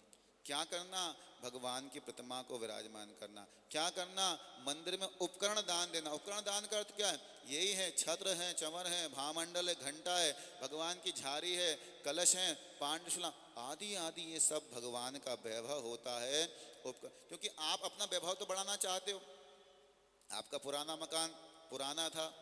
क्या करना, भगवान की प्रतिमा को विराजमान करना। क्या करना, मंदिर में उपकरण दान देना। उपकरण दान का अर्थ क्या है, यही है, छत्र है, चंवर है, भामंडल है, घंटा है, भगवान की झारी है, कलश है, पांडुशला आदि आदि, ये सब भगवान का वैभव होता है। क्योंकि आप अपना वैभव तो बढ़ाना चाहते हो। आपका पुराना मकान पुराना था,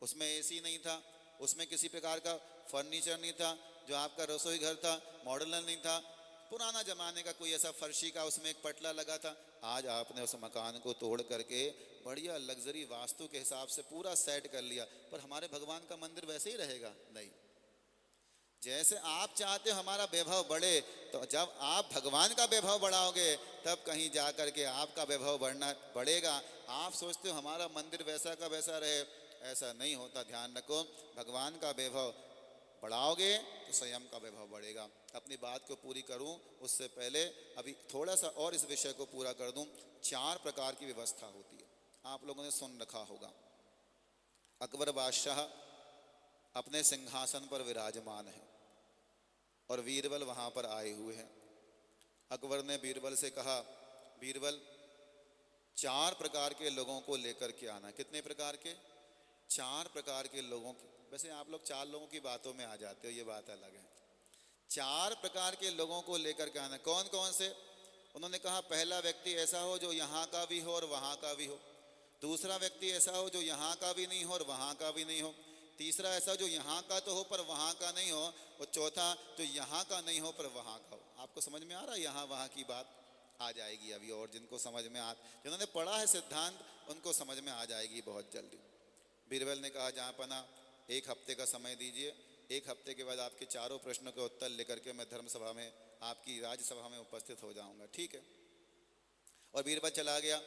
उसमें एसी नहीं था, उसमें किसी प्रकार का फर्नीचर नहीं था, जो आपका रसोई घर था मॉडर्न नहीं था, पुराना जमाने का कोई ऐसा फर्शी का उसमें एक पटला लगा था। आज आपने उस मकान को तोड़ करके बढ़िया लग्जरी वास्तु के हिसाब से पूरा सेट कर लिया, पर हमारे भगवान का मंदिर वैसे ही रहेगा? नहीं। जैसे आप चाहते हो हमारा वैभव बढ़े, तो जब आप भगवान का वैभव बढ़ाओगे तब कहीं जा कर के आपका वैभव बढ़ेगा। आप सोचते हो हमारा मंदिर वैसा का वैसा रहे, ऐसा नहीं होता। ध्यान रखो, भगवान का वैभव बढ़ाओगे तो स्वयं का वैभव बढ़ेगा। अपनी बात को पूरी करूं उससे पहले अभी थोड़ा सा और इस विषय को पूरा कर दूं। 4 प्रकार की व्यवस्था होती है, आप लोगों ने सुन रखा होगा। अकबर बादशाह अपने सिंहासन पर विराजमान है और बीरबल वहां पर आए हुए हैं। अकबर ने बीरबल से कहा, बीरबल 4 प्रकार के लोगों को लेकर के आना। कितने प्रकार के? 4 प्रकार के लोगों के। वैसे आप लोग 4 लोगों की बातों में आ जाते हो, ये बात अलग है। 4 प्रकार के लोगों को लेकर के आना। कौन कौन से? उन्होंने कहा, पहला व्यक्ति ऐसा हो जो यहाँ का भी हो और वहाँ का भी हो। दूसरा व्यक्ति ऐसा हो जो यहाँ का भी नहीं हो और वहाँ का भी नहीं हो। तीसरा ऐसा जो यहाँ का तो हो पर वहाँ का नहीं हो। और चौथा जो यहाँ का नहीं हो पर वहाँ का हो। आपको समझ में आ रहा है? यहाँ वहाँ की बात आ जाएगी अभी, और जिनको समझ में जिन्होंने पढ़ा है सिद्धांत उनको समझ में आ जाएगी बहुत जल्दी। बीरबल ने कहा, जहाँ पना 1 हफ्ते का समय दीजिए, 1 हफ्ते के बाद आपके 4 प्रश्नों के उत्तर लेकर के मैं धर्म सभा में, आपकी राज्यसभा में उपस्थित हो जाऊंगा। ठीक है। और बीरबल चला गया।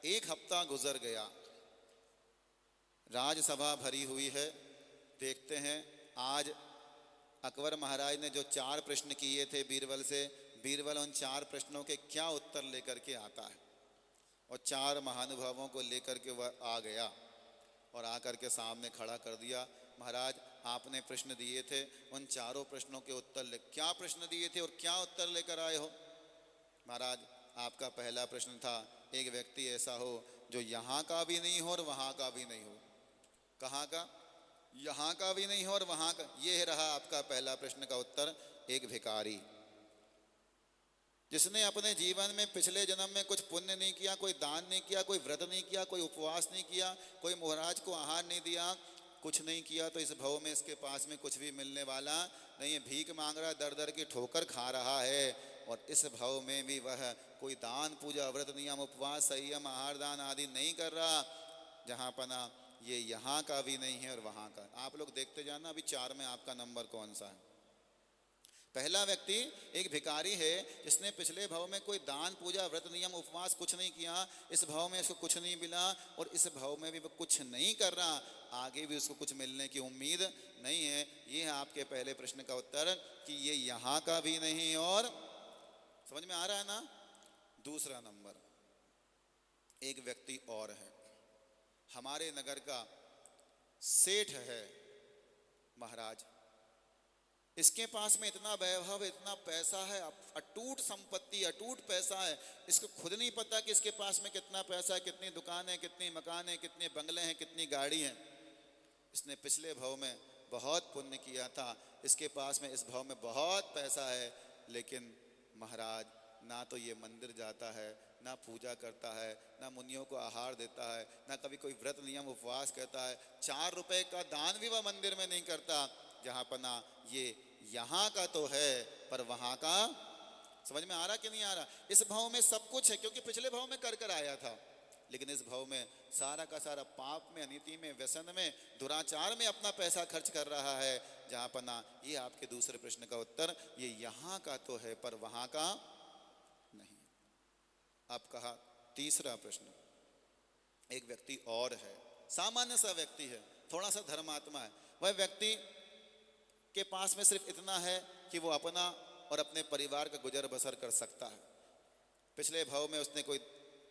1 हफ्ता गुजर गया, राज्यसभा भरी हुई है। देखते हैं आज अकबर महाराज ने जो 4 प्रश्न किए थे बीरबल से, बीरबल उन 4 प्रश्नों के क्या उत्तर लेकर के आता है। और 4 महानुभावों को लेकर के वह आ गया और आकर के सामने खड़ा कर दिया। महाराज, आपने प्रश्न दिए थे, उन 4 प्रश्नों के उत्तर क्या प्रश्न दिए थे और क्या उत्तर लेकर आए हो? महाराज, आपका पहला प्रश्न था, एक व्यक्ति ऐसा हो जो यहाँ का भी नहीं हो और वहाँ का भी नहीं हो। कहाँ का? यहाँ का भी नहीं हो और वहाँ का। ये रहा आपका पहला प्रश्न का उत्तर। एक भिखारी जिसने अपने जीवन में पिछले जन्म में कुछ पुण्य नहीं किया, कोई दान नहीं किया, कोई व्रत नहीं किया, कोई उपवास नहीं किया, कोई महाराज को आहार नहीं दिया, कुछ नहीं किया, तो इस भव में इसके पास में कुछ भी मिलने वाला नहीं है। भीख मांग रहा, दर दर की ठोकर खा रहा है। और इस भव में भी वह कोई दान पूजा व्रत नियम उपवास संयम आहार दान आदि नहीं कर रहा। जहाँ पना ये यहाँ का भी नहीं है और वहाँ का। आप लोग देखते जाना अभी 4 में आपका नंबर कौन सा है। पहला व्यक्ति एक भिखारी है जिसने पिछले भव में कोई दान पूजा व्रत नियम उपवास कुछ नहीं किया, इस भव में इसको कुछ नहीं मिला और इस भव में भी वो कुछ नहीं कर रहा, आगे भी उसको कुछ मिलने की उम्मीद नहीं है। ये है आपके पहले प्रश्न का उत्तर कि ये यहाँ का भी नहीं और, समझ में आ रहा है ना। दूसरा नंबर, एक व्यक्ति और है, हमारे नगर का सेठ है महाराज। इसके पास में इतना वैभव, इतना पैसा है, अटूट संपत्ति, अटूट पैसा है। इसको खुद नहीं पता कि इसके पास में कितना पैसा है, कितनी दुकानें, कितनी मकान है, कितने बंगले हैं, कितनी गाड़ी हैं। इसने पिछले भव में बहुत पुण्य किया था, इसके पास में इस भव में बहुत पैसा है, लेकिन महाराज ना तो ये मंदिर जाता है, ना पूजा करता है, ना मुनियों को आहार देता है, ना कभी कोई व्रत नियम उपवास करता है। 4 रुपए का दान भी वह मंदिर में नहीं करता। जहाँ पर ना ये यहाँ का तो है पर वहाँ का, समझ में आ रहा कि नहीं आ रहा। इस भाव में सब कुछ है क्योंकि पिछले भाव में कर आया था, लेकिन इस भाव में सारा का सारा पाप में, अनीति में, व्यसन में, दुराचार में अपना पैसा खर्च कर रहा है। जहाँ पर ना, ये आपके दूसरे प्रश्न का उत्तर, ये यहाँ का तो है पर वहाँ का नहीं। अब कहा तीसरा प्रश्न, एक व्यक्ति और है, सामान्य सा व्यक्ति है, थोड़ा सा धर्मात्मा है। वह व्यक्ति के पास में सिर्फ इतना है कि वो अपना और अपने परिवार का गुजर बसर कर सकता है। पिछले भाव में उसने कोई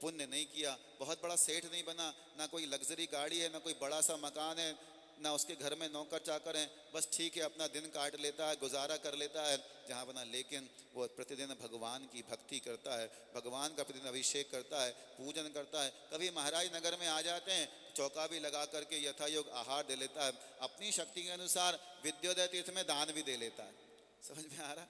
पुण्य नहीं किया, बहुत बड़ा सेठ नहीं बना, ना कोई लग्जरी गाड़ी है, ना कोई बड़ा सा मकान है, ना उसके घर में नौकर चाकर हैं, बस ठीक है अपना दिन काट लेता है, गुजारा कर लेता है जहाँ बना। लेकिन वो प्रतिदिन भगवान की भक्ति करता है, भगवान का प्रतिदिन अभिषेक करता है, पूजन करता है। कभी महाराज नगर में आ जाते हैं, चौका भी लगा करके यथायोग आहार दे लेता है, अपनी शक्ति के अनुसार विद्योदय तीर्थ में दान भी दे लेता है। समझ में आ रहा?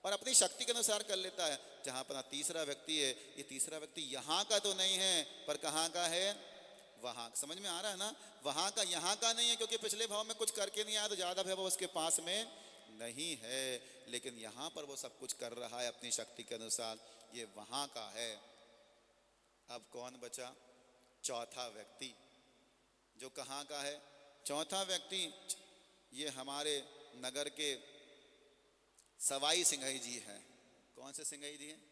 और अपनी शक्ति के अनुसार कर लेता है। जहाँ अपना तीसरा व्यक्ति है, ये तीसरा व्यक्ति यहाँ का तो नहीं है, पर कहाँ का है? वहाँ। समझ में आ रहा है ना? वहाँ का यहाँ का नहीं है, क्योंकि पिछले भाव में कुछ करके नहीं आया तो ज़्यादा वैभव उसके पास में नहीं है, लेकिन यहाँ पर वो सब कुछ कर रहा है अपनी शक्ति के अनुसार, ये वहाँ का है। अब कौन बचा? चौथा व्यक्ति, जो कहाँ का है? चौथा व्यक्ति ये हमारे नगर के सवाई सिंघई जी हैं। कौन से सिंघई जी हैं?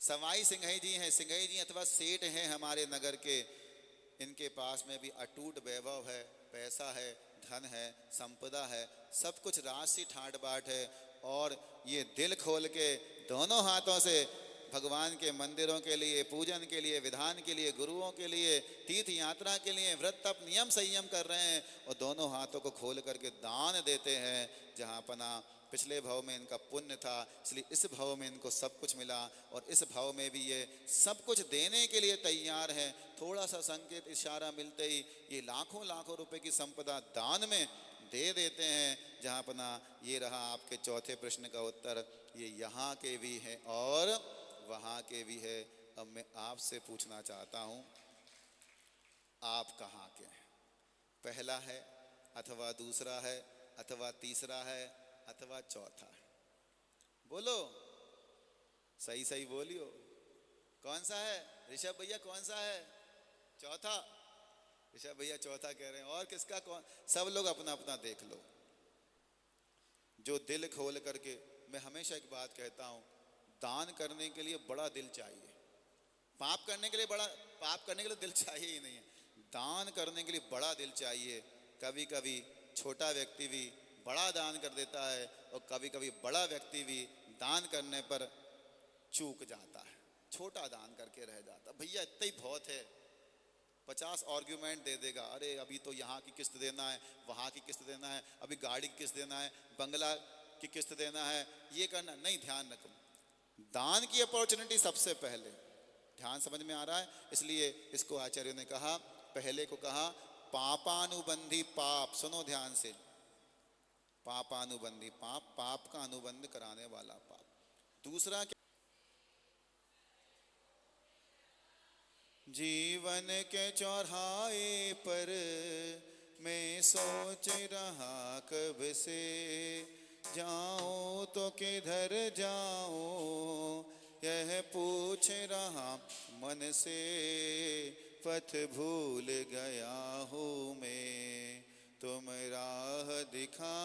सवाई सिंघई जी हैं। सिंघई जी अथवा सेठ हैं हमारे नगर के। इनके पास में भी अटूट वैभव है, पैसा है, धन है, संपदा है, सब कुछ राशि ठाट बाट है। और ये दिल खोल के दोनों हाथों से भगवान के मंदिरों के लिए, पूजन के लिए, विधान के लिए, गुरुओं के लिए, तीर्थ यात्रा के लिए व्रत तप नियम संयम कर रहे हैं, और दोनों हाथों को खोल करके दान देते हैं। जहाँ पना पिछले भाव में इनका पुण्य था, इसलिए इस भाव में इनको सब कुछ मिला, और इस भाव में भी ये सब कुछ देने के लिए तैयार हैं। थोड़ा सा संकेत इशारा मिलते ही ये लाखों लाखों रुपए की संपदा दान में दे देते हैं। जहाँ पना ये रहा आपके चौथे प्रश्न का उत्तर। ये यहाँ के भी हैं और वहाँ के भी है। अब मैं आपसे पूछना चाहता हूँ, आप कहाँ के हैं? पहला है अथवा दूसरा है अथवा तीसरा है अथवा चौथा है? बोलो, सही सही बोलियो, कौन सा है? ऋषभ भैया कौन सा है? चौथा। ऋषभ भैया चौथा कह रहे हैं। और किसका कौन? सब लोग अपना अपना देख लो। जो दिल खोल करके, मैं हमेशा एक बात कहता हूँ, दान करने के लिए बड़ा दिल चाहिए, पाप करने के लिए दिल चाहिए ही नहीं है। दान करने के लिए बड़ा दिल चाहिए। कभी कभी छोटा व्यक्ति भी बड़ा दान कर देता है, और कभी कभी बड़ा व्यक्ति भी दान करने पर चूक जाता है, छोटा दान करके रह जाता। भैया इतना ही बहुत है, 50 आर्ग्यूमेंट दे देगा। अरे अभी तो यहाँ की किस्त देना है, वहाँ की किस्त देना है, अभी गाड़ी की किस्त देना है, बंगला की किस्त देना है, ये करना नहीं। ध्यान रखो, दान की अपॉर्चुनिटी सबसे पहले। ध्यान समझ में आ रहा है? इसलिए इसको आचार्य ने कहा, पहले को कहा पापानुबंधी पाप। सुनो ध्यान से, पापानुबंधी पाप, पाप का अनुबंध कराने वाला पाप। दूसरा क्या? जीवन के चौराहे पर मैं सोच रहा कब से, जाऊं तो किधर जाऊं यह पूछ रहा मन से, पथ भूल गया हूँ मैं, तुम राह दिखा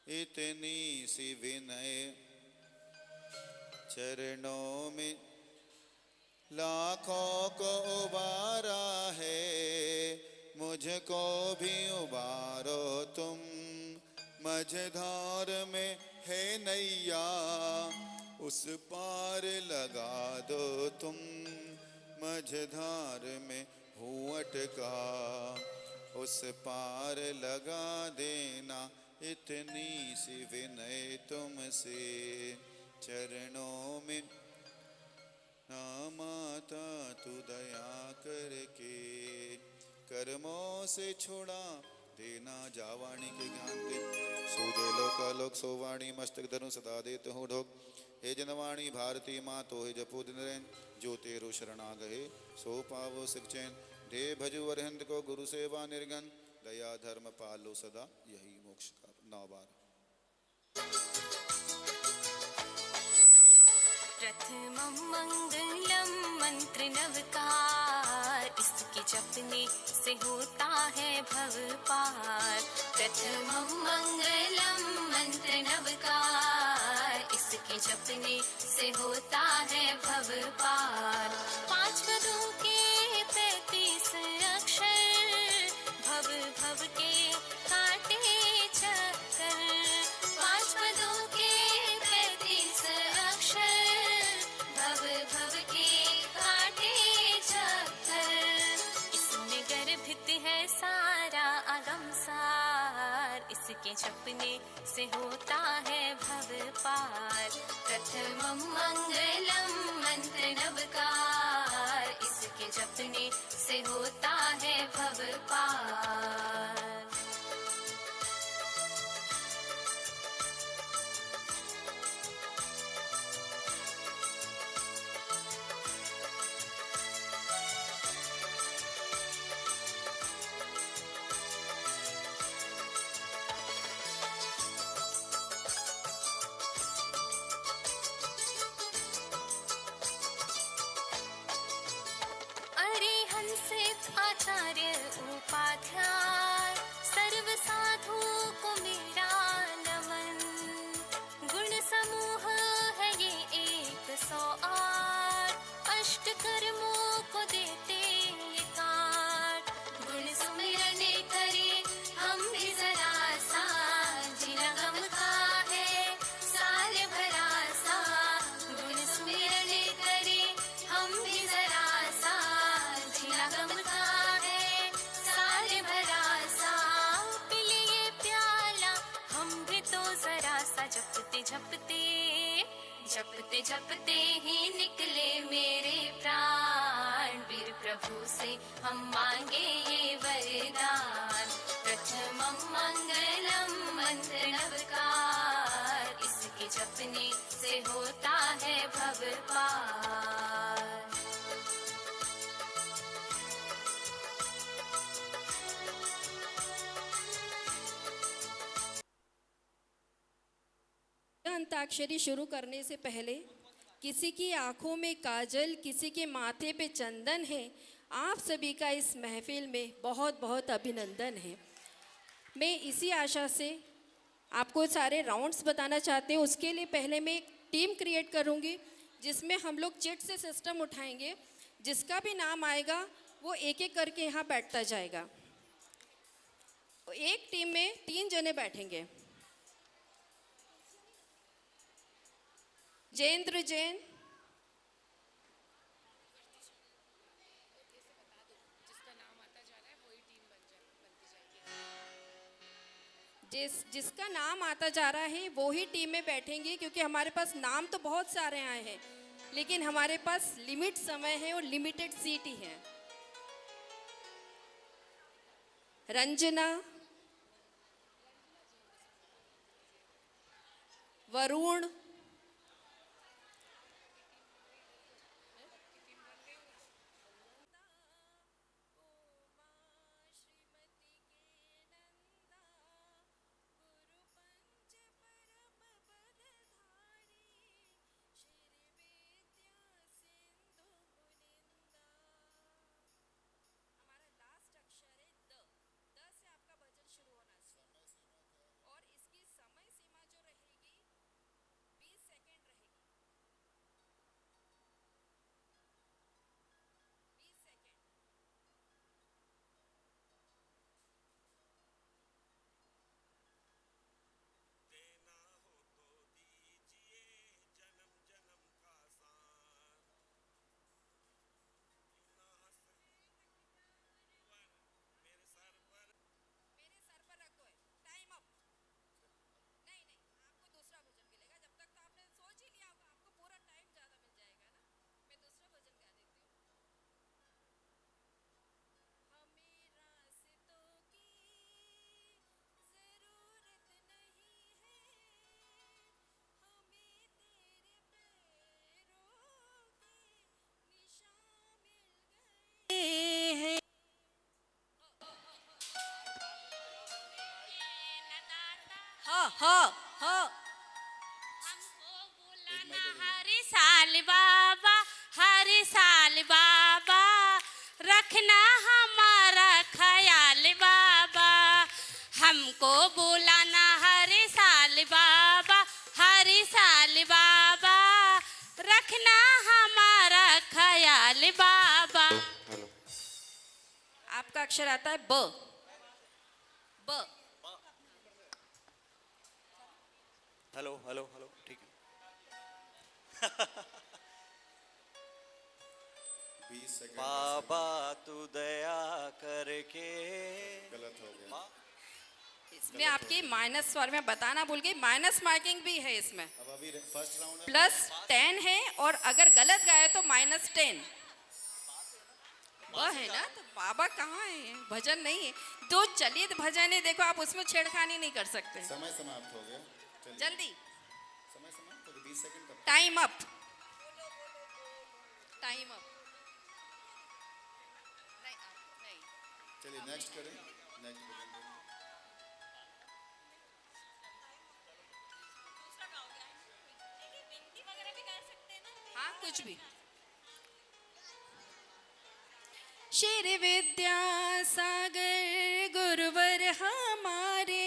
इतनी सी विनय, चरणों में लाखों को उबारा है, मुझको भी उबारो तुम, मझधार में है नैया उस पार लगा दो तुम, मझधार में हूँ अटका उस पार लगा देना, इतनी सी विनय तुमसे, चरणों में ना माता तू दया करके, कर्मों से छोड़ा देना जावाणी के ज्ञान दे, सूदे लोक सोवाणी मस्तक धनु सदा देत हूँ ढोक, हे जनवाणी भारती माँ तो हे जपो दिन रैन, जो तेरो शरणा गए सो पावो सिकचैन, दे भजु अरहंत को गुरु सेवा निर्गन, दया धर्म पालो सदा यही मोक्ष का। 9 बार। प्रथमं मंगलम मंत्र नवकार, इसके इसके जपने से होता है भव पार। प्रथमं मंगलम मंत्र नवकार, इसके जपने से होता है भव पार। 5 पदों के 35 अक्षर, भव भव के काटे चक्कर। 5 पदों के 35 अक्षर, भव भव के काटे चक्कर। इसमें गर्भित है सारा अगम सार, इसके जपने से होता है भव पार। प्रथमं मंगलम मंत्र नवकार, इसके जपने से होता है भव पार। आचार्य उपाध्याय, सर्व साधु को मेरा नमन। गुण समूह है ये 108, अष्ट कर्मों को देते ये काट। गुण सुमिरन करे हम भी जरा सा, जिना गम का है साल भरा सा। गुण सुमिरन करे हम भी जरा सा, जिना गम का है साल भरा सा। पिलिए प्याला हम भी तो जरा सा, जपते जपते जपते जपते ही निकले मेरे प्राण। वीर प्रभु से हम मांगे ये वरदान। प्रथमं मंगलम मंत्र नवकार, इसके जपने से होता है भव पार। अंताक्षरी शुरू करने से पहले किसी की आंखों में काजल, किसी के माथे पे चंदन है, आप सभी का इस महफिल में बहुत बहुत अभिनंदन है। मैं इसी आशा से आपको सारे राउंड्स बताना चाहते हैं। उसके लिए पहले मैं एक टीम क्रिएट करूंगी जिसमें हम लोग चिट से सिस्टम उठाएंगे। जिसका भी नाम आएगा वो एक एक करके यहाँ बैठता जाएगा। एक टीम में 3 जने बैठेंगे। जयेंद्र जैन, जिसका नाम आता जा रहा है वो ही टीम में बैठेंगे, क्योंकि हमारे पास नाम तो बहुत सारे आए हैं लेकिन हमारे पास लिमिट समय है और लिमिटेड सीट ही है। रंजना, वरुण, हमको बुलाना हर साल बाबा, हर साल बाबा, रखना हमको बुलाना हर साल बाबा, हर साल बाबा, रखना हमारा ख्याल बाबा। आपका अक्षर आता है ब। ब। हेलो हेलो हेलो, ठीक है। 20 सेकंड। बाबा तू दया करके। गलत हो गया। इसमें आपकी माइनस, सॉरी मैं बताना भूल गई, माइनस मार्किंग भी है इसमें। अब अभी फर्स्ट राउंड है। +10 है और अगर गलत गाए तो -10। वह है ना, तो बाबा कहाँ है, भजन नहीं है। तो चलिए तो भजन है, देखो आप उसमें छेड़खानी नहीं कर सकते। समय समाप्त हो गया। चलिए। जल्दी, समय समाप्त हो गया। 20 सेकंड तक। Time up, time up. नहीं नहीं, चलिए नेक्स्ट करें। नेक्स्ट करें। हाँ कुछ भी। शेर विद्यासागर गुरुवर हमारे,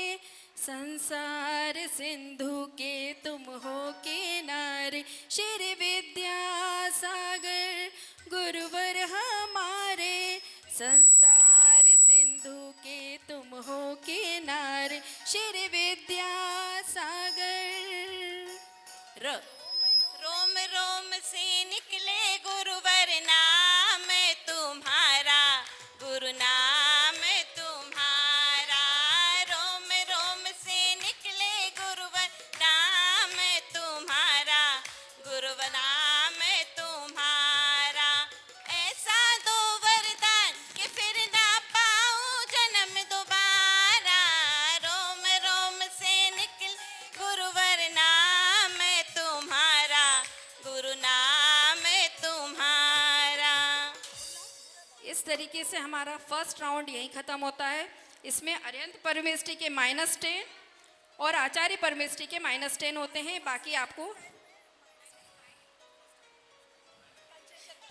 संसार सिंधु के तुम हो किनारे। शेर विद्यासागर गुरुवर हमारे, संसार सिंधु के तुम हो किनारे। शेर विद्यासागर। रोम रोम से निकले गुरुवर नाम तुम्हारा, गुरु नाम तुम्हारा। रोम रोम से निकले गुरुवर नाम तुम्हारा, गुरु नाम तुम्हारा। ऐसा दो वरदान कि फिर ना पाऊं जन्म दोबारा। रोम रोम से निकले गुरुवर नाम तुम्हारा, गुरु नाम तुम्हारा। इस तरीके से हमारा फर्स्ट राउंड यहीं खत्म होता है। इसमें अरिहंत परमेष्ठी के -10 और आचार्य परमेष्ठी के -10 होते हैं। बाकी आपको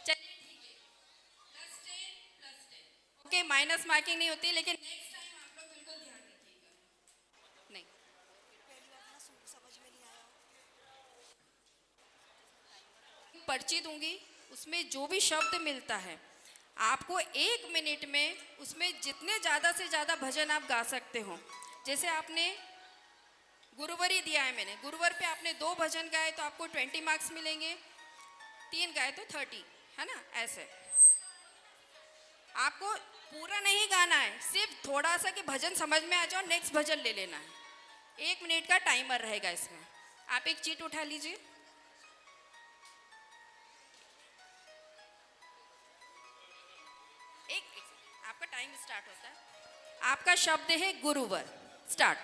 चलिए ठीक है, +10 ओके, माइनस मार्किंग नहीं होती, लेकिन नेक्स्ट टाइम आप लोग बिल्कुल ध्यान रखिएगा। नहीं, पर्ची दूंगी, उसमें जो भी शब्द मिलता है आपको 1 मिनट में उसमें जितने ज़्यादा से ज़्यादा भजन आप गा सकते हो। जैसे आपने गुरुवर ही दिया है, मैंने गुरुवर पे आपने 2 भजन गाए तो आपको 20 मार्क्स मिलेंगे, 3 गाए तो 30, है ना। ऐसे आपको पूरा नहीं गाना है, सिर्फ थोड़ा सा कि भजन समझ में आ जाओ, नेक्स्ट भजन ले लेना है। 1 मिनट का टाइमर रहेगा इसमें। आप एक चीट उठा लीजिए। आपका टाइम स्टार्ट होता है। आपका शब्द है गुरुवर। स्टार्ट।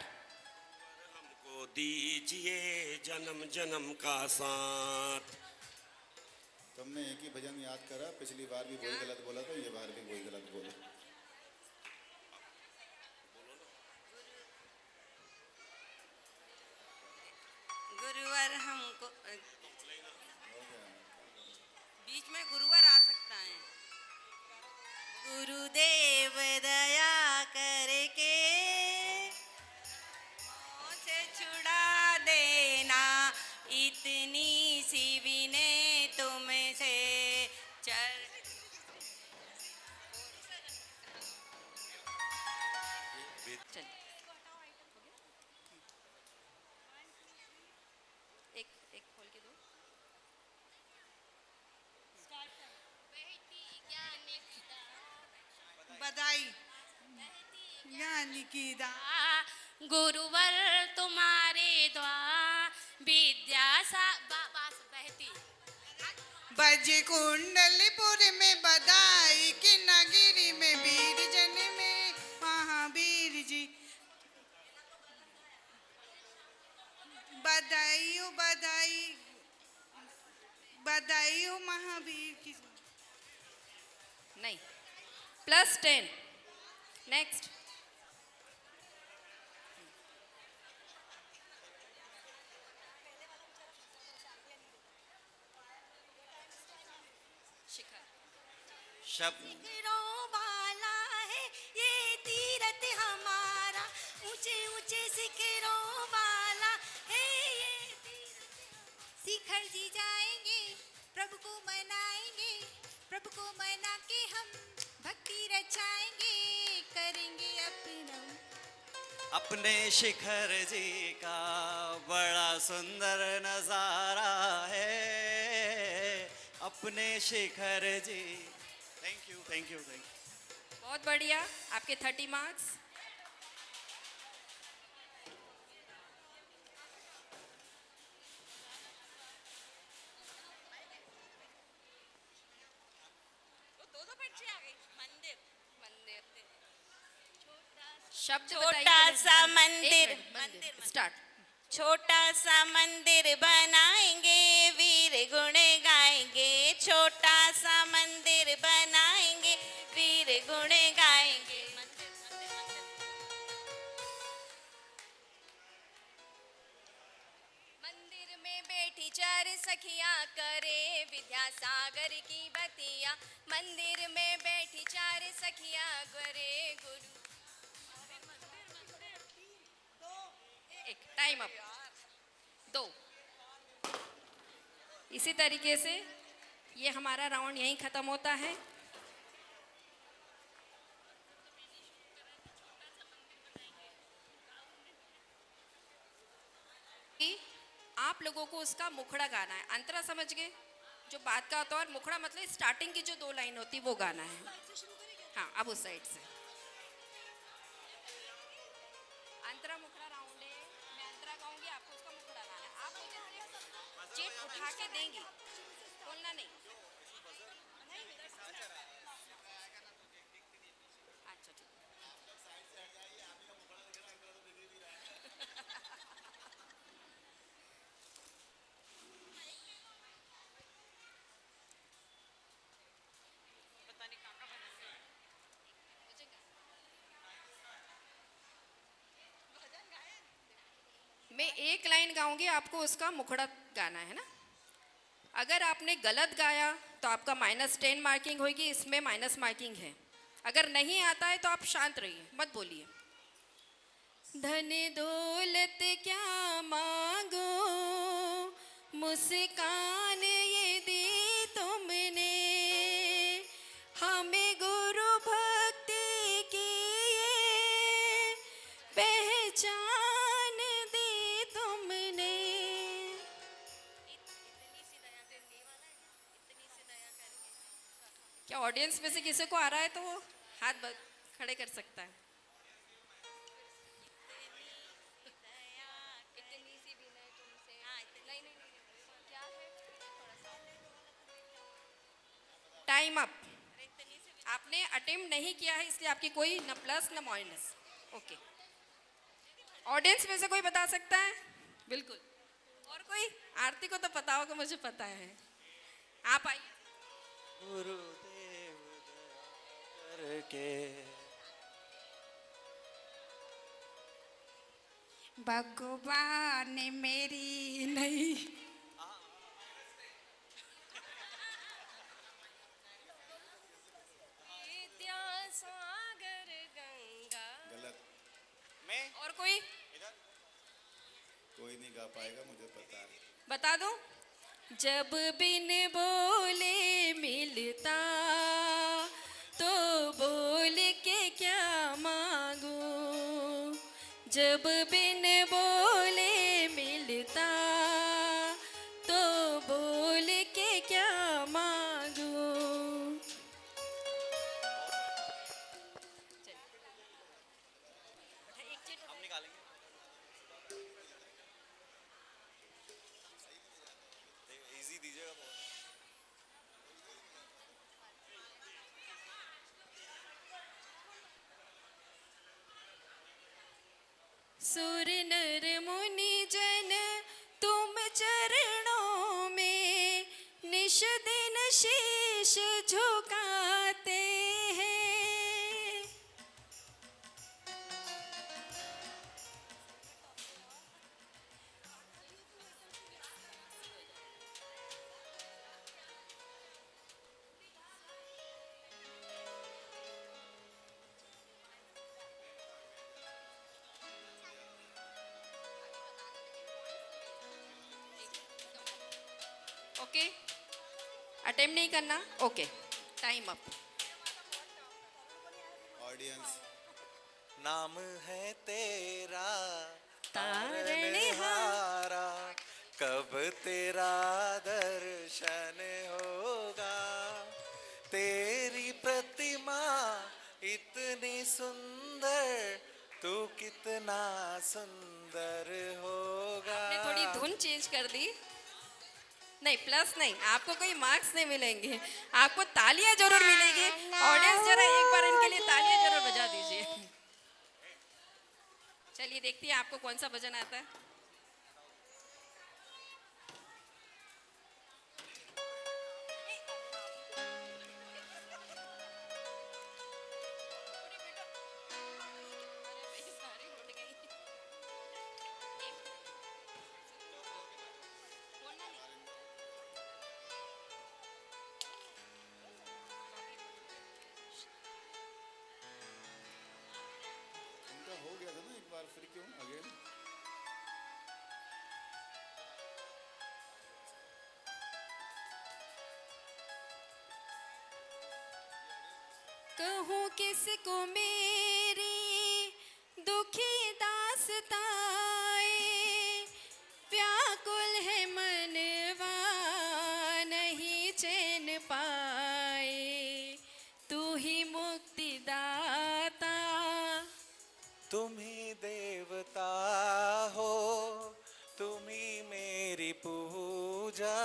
हमको दीजिए जन्म जन्म का साथ। तुमने एक ही भजन याद करा, पिछली बार भी वही गलत बोला था, ये बार भी वही गलत बोला। गुरुवर हमको बीच में गुरुवर आ सकता है। गुरुदेव दया करके मुझसे छुड़ा देना, इतनी सी विनय तुमसे चल। एक खोल के दो। बधाई ज्ञान की दान। गुरुवर तुम्हारे द्वार विद्या सा बहती। बजे कुंडलपुर में बधाई, कि नगरी में वीर जन में महावीर जी। बधाई हो बधाई, बधाई हो महावीर की। नहीं, +10। नेक्स्ट। शिखरों वाला है ये तीरथ हमारा, ऊंचे घर जी जाएंगे, प्रभु को मनाएंगे, प्रभु को मना के हम भक्ति रचाएंगे, करेंगे अपना। अपने शिखर जी का बड़ा सुंदर नजारा है, अपने Shikhar ji. Thank you thank you thank you. बहुत बढ़िया, आपके 30 मार्क्स। शब्द बताइए छोटा पहले। सा मंदिर, एक मिनट, मंदिर स्टार्ट। छोटा सा मंदिर बनाएंगे, वीर गुण गाएंगे, छोटा सा मंदिर बनाएंगे, वीर गुण गाएंगे। मंदिर में बैठी चार सखियां करे विद्यासागर की बतिया, मंदिर में बैठी चार सखियां करे गुरु। एक टाइम अप। 2। इसी तरीके से ये हमारा राउंड यहीं खत्म होता है। आप लोगों को उसका मुखड़ा गाना है। अंतरा समझ गए? जो बात का होता है, और मुखड़ा मतलब स्टार्टिंग की जो 2 लाइन होती है वो गाना है। हाँ, अब उस साइड से अंतरा मुखड़ा राउंड है। मैं अंतरा गाऊंगी, आपको उसका मुखड़ा गाना है। आप मुझे सिर्फ जेट उठा के देंगे, बोलना नहीं। अच्छा ठीक है। मैं एक लाइन गाऊंगी, आपको उसका मुखड़ा गाना है ना। अगर आपने गलत गाया तो आपका -10 मार्किंग होगी, इसमें माइनस मार्किंग है। अगर नहीं आता है तो आप शांत रहिए, मत बोलिए। धन दौलत क्या मांगो, मुस्कान ये दी तुमने, हमें गुरु भक्ति की ये पहचान दी तुमने। क्या ऑडियंस में से किसी को आ रहा है तो वो हाथ खड़े कर सकता है। Time up. आपने अटेम्प्ट नहीं किया है, इसलिए आपकी कोई न प्लस न माइनस। ओके, ऑडियंस में से कोई बता सकता है? बिल्कुल। और कोई? आरती को तो पता होगा, मुझे पता है। आप आइए। गुरुदेव करके भगवान मेरी नहीं। विद्यासागर गंगा। गलत। मैं और कोई कोई नहीं गा पाएगा, मुझे पता है। बता दो। जब बिन बोले मिलता तो बोल के क्या मांगू, जब बिन बोले मिलता तो बोल के क्या मांगू। हम निकालेंगे। इजी दीजिएगा बहुत। सुर नर मुनि जन तुम चरणों में निश दिन शीश झुकाते हैं। अटेम्प्ट नहीं करना? Okay, time up. ऑडियंस नाम है तेरा तारणहारा, कब तेरा दर्शन होगा, तेरी प्रतिमा इतनी सुंदर, तू कितना सुंदर होगा। आपने थोड़ी धुन चेंज कर दी। नहीं, प्लस नहीं, आपको कोई मार्क्स नहीं मिलेंगे, आपको तालियां जरूर मिलेगी। ऑडियंस जरा एक बार इनके लिए तालियां जरूर बजा दीजिए। चलिए देखती है आपको कौन सा भजन आता है। उनका हो गया था ना एक बार, फिर क्यों अगेन? कहूँ किसको मेरी दुखी दास्ताए, व्याकुल है मनवा नहीं चैन पाए, तू ही मुक्ति दाता। तुम ही देवता हो, तुम ही मेरी पूजा,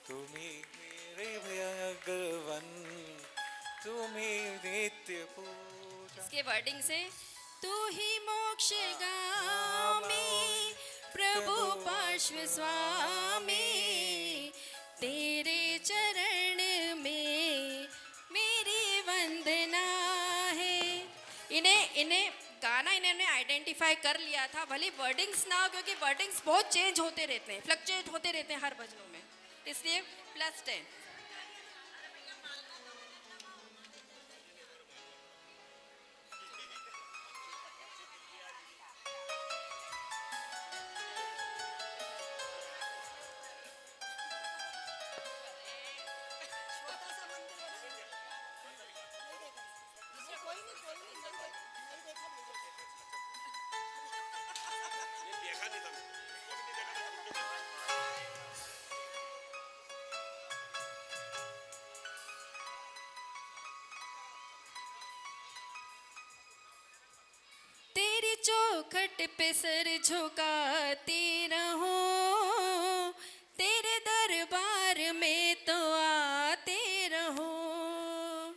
तुम ही मेरे भगवन, तुम ही नित्य पूजा। इसके वर्डिंग से, तू ही मोक्ष गामी प्रभु पार्श्व स्वामी, तेरे चरण में मेरी वंदना है। इन्हें गाना इन्होंने आइडेंटिफाई कर लिया था, भले वर्डिंग्स ना हो, क्योंकि वर्डिंग्स बहुत चेंज होते रहते हैं, फ्लक्चुएट होते रहते हैं हर भजनों में, इसलिए +10। तेरी चौखट पे सर झुकाती रहूं, तेरे दरबार में तो आते रहूं,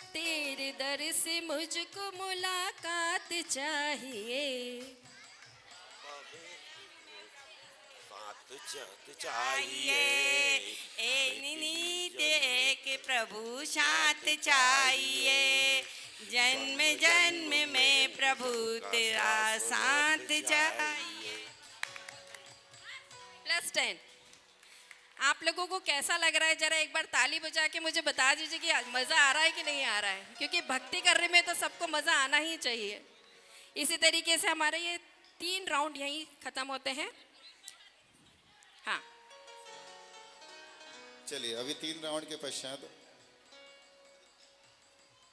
तेरे दर से मुझको मुलाकात चाहिए। साथ चाहिए, नित्य एक प्रभु साथ चाहिए, जन्म जन्म में प्रभु तेरा साथ चाहिए। +10। आप लोगों को कैसा लग रहा है? जरा एक बार ताली बजा के मुझे बता दीजिए कि मज़ा आ रहा है कि नहीं आ रहा है, क्योंकि भक्ति करने में तो सबको मज़ा आना ही चाहिए। इसी तरीके से हमारे ये 3 राउंड यहीं ख़त्म होते हैं। हाँ, चलिए अभी 3 राउंड के पश्चात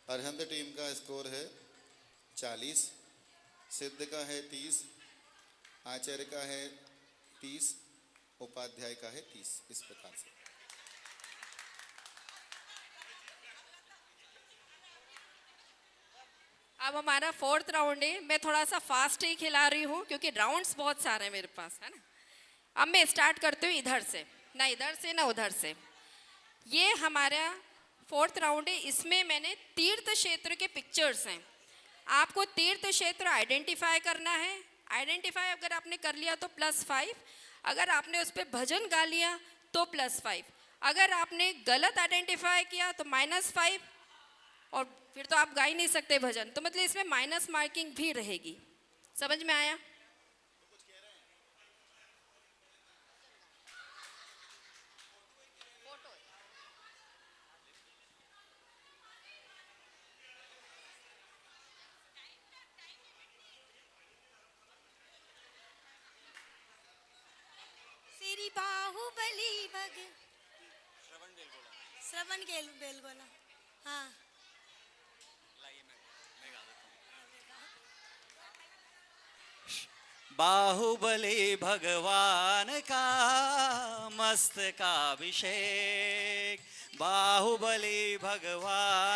अरहंत टीम का स्कोर है 40, सिद्ध का है 30, आचार्य का है 30, उपाध्याय का है 30। इस प्रकार से अब हमारा 4th राउंड है। मैं थोड़ा सा फास्ट ही खिला रही हूँ क्योंकि राउंड्स बहुत सारे हैं मेरे पास, है ना। अब मैं स्टार्ट करती हूँ इधर से, ना इधर से ना उधर से। ये हमारा 4th राउंड है। इसमें मैंने तीर्थ क्षेत्र के पिक्चर्स हैं। आपको तीर्थ क्षेत्र आइडेंटिफाई करना है। आइडेंटिफाई अगर आपने कर लिया तो +5, अगर आपने उस पर भजन गा लिया तो +5, अगर आपने गलत आइडेंटिफाई किया तो -5, और फिर तो आप गा ही नहीं सकते भजन, तो मतलब इसमें माइनस मार्किंग भी रहेगी। समझ में आया? श्री बाहुबली भग श्रवण बेलगोला। हाँ बाहुबली भगवान का मस्तकाभिषेक, बाहुबली भगवान